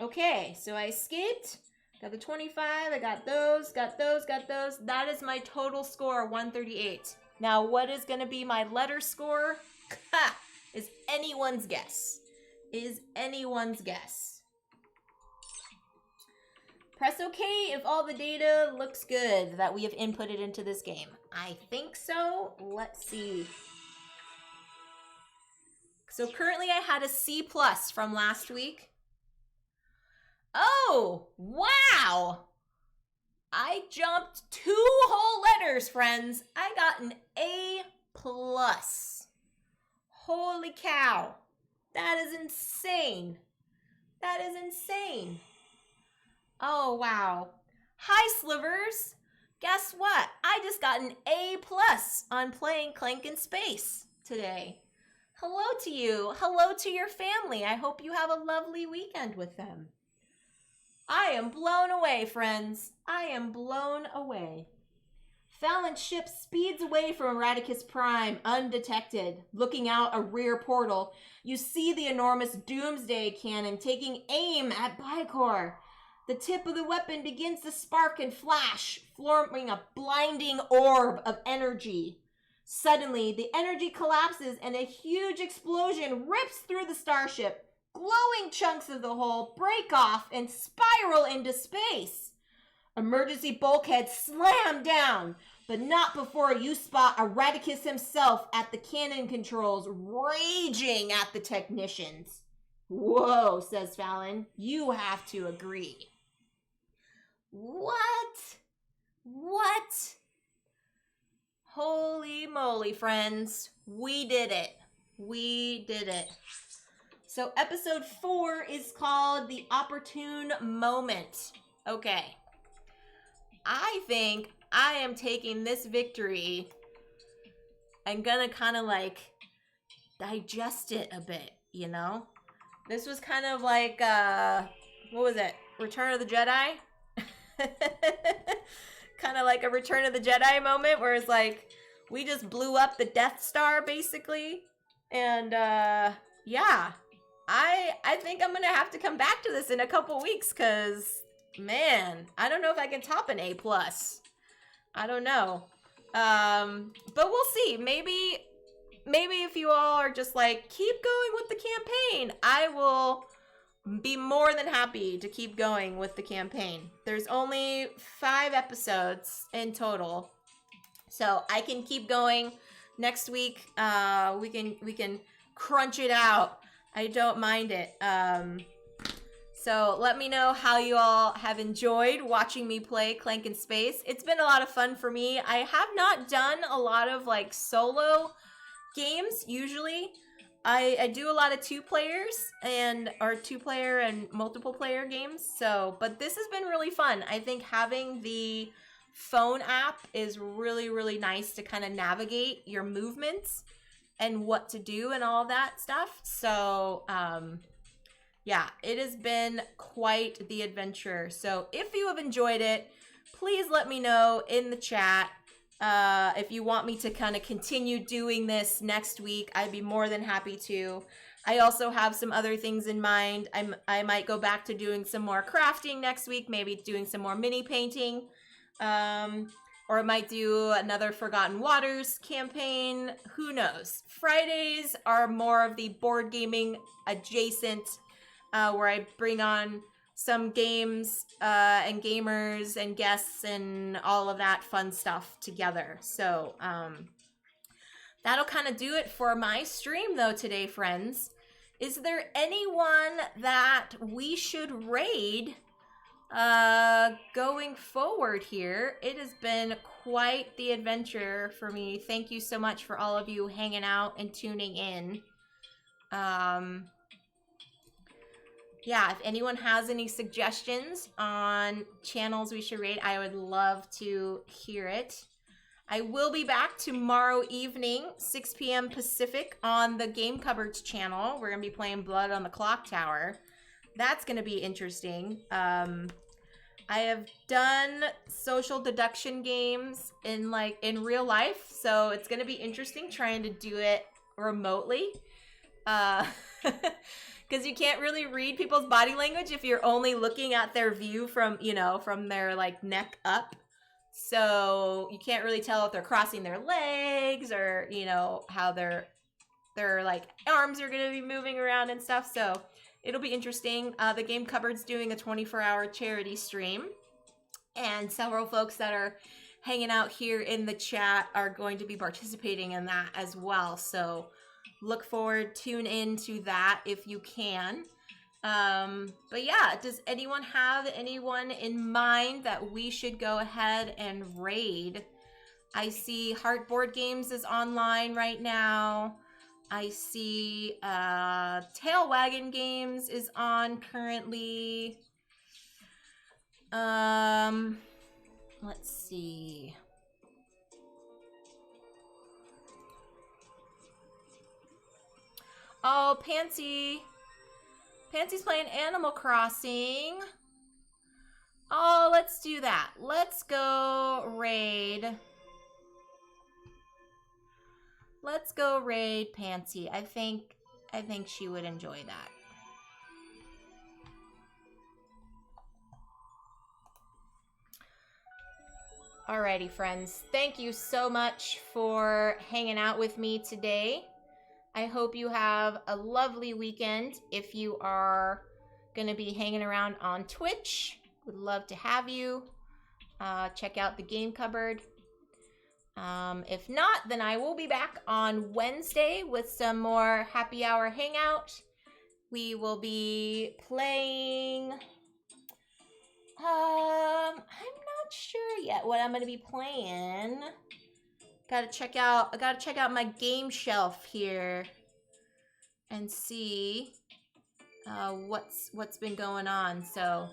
Okay, so I escaped. Got the 25. I got those, got those, got those. That is my total score, 138. Now, what is going to be my letter score? Is anyone's guess. Is anyone's guess. Press OK if all the data looks good that we have inputted into this game. I think so. Let's see. So currently I had a C+ from last week. Oh, wow. I jumped 2 whole letters, friends. I got an A+. Holy cow. That is insane. That is insane. Oh, wow. Hi, Slivers. Guess what? I just got an A+ on playing Clank in Space today. Hello to you. Hello to your family. I hope you have a lovely weekend with them. I am blown away, friends. I am blown away. Fallon's ship speeds away from Eradikus Prime, undetected. Looking out a rear portal, you see the enormous Doomsday cannon taking aim at Bicor. The tip of the weapon begins to spark and flash, forming a blinding orb of energy. Suddenly, the energy collapses and a huge explosion rips through the starship. Glowing chunks of the hull break off and spiral into space. Emergency bulkheads slam down, but not before you spot Eradikus himself at the cannon controls, raging at the technicians. Whoa, says Fallon. You have to agree. What? Holy moly, friends. We did it. We did it. So episode 4 is called The Opportune Moment. Okay. I think I am taking this victory and gonna kind of like digest it a bit, you know? This was kind of like, what was it? Return of the Jedi? Kind of like a Return of the Jedi moment where it's like, we just blew up the Death Star, basically. And, yeah. I think I'm gonna have to come back to this in a couple weeks, because, man, I don't know if I can top an A+. I don't know. But we'll see. Maybe if you all are just like, keep going with the campaign, I will be more than happy to keep going with the campaign. There's only 5 episodes in total, so I can keep going. Next week, we can crunch it out. I don't mind it. So let me know how you all have enjoyed watching me play Clank in Space. It's been a lot of fun for me. I have not done a lot of like solo games usually. I do a lot of 2-players or 2-player and multiple player games. So, but this has been really fun. I think having the phone app is really, really nice to kind of navigate your movements and what to do and all that stuff. So, yeah, it has been quite the adventure. So if you have enjoyed it, please let me know in the chat. If you want me to kind of continue doing this next week, I'd be more than happy to. I also have some other things in mind. I might go back to doing some more crafting next week, maybe doing some more mini painting. Or I might do another Forgotten Waters campaign. Who knows? Fridays are more of the board gaming adjacent, where I bring on some games and gamers and guests and all of that fun stuff together. So that'll kind of do it for my stream though today, friends. Is there anyone that we should raid going forward here? It has been quite the adventure for me. Thank you so much for all of you hanging out and tuning in. Yeah, if anyone has any suggestions on channels we should raid, I would love to hear it. I will be back tomorrow evening, 6 p.m. Pacific, on the Game Cupboards channel. We're going to be playing Blood on the Clock Tower. That's going to be interesting. I have done social deduction games in real life, so it's going to be interesting trying to do it remotely. Because you can't really read people's body language if you're only looking at their view from, from their like neck up. So you can't really tell if they're crossing their legs or, how their like arms are going to be moving around and stuff. So it'll be interesting. The Game Cupboard's doing a 24-hour charity stream, and several folks that are hanging out here in the chat are going to be participating in that as well. So look forward, tune in to that if you can. But yeah, does anyone have anyone in mind that we should go ahead and raid? I see Heart Board Games is online right now. I see Tail Wagon Games is on currently. Let's see. Oh, Pansy. Pansy's playing Animal Crossing. Oh, let's do that. Let's go raid. Let's go raid Pansy. I think she would enjoy that. Alrighty, friends. Thank you so much for hanging out with me today. I hope you have a lovely weekend. If you are going to be hanging around on Twitch, would love to have you. Check out the game cupboard. If not, then I will be back on Wednesday with some more happy hour hangout. We will be playing... I'm not sure yet what I'm going to be playing. I gotta check out my game shelf here and see what's been going on. So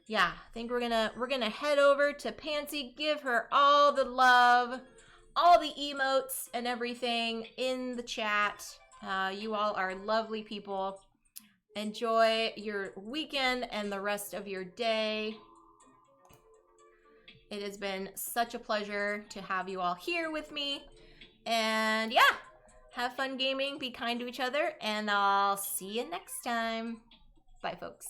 yeah, I think we're gonna head over to Pansy, give her all the love, all the emotes and everything in the chat. You all are lovely people. Enjoy your weekend and the rest of your day. It has been such a pleasure to have you all here with me. And yeah, have fun gaming, be kind to each other, and I'll see you next time. Bye, folks.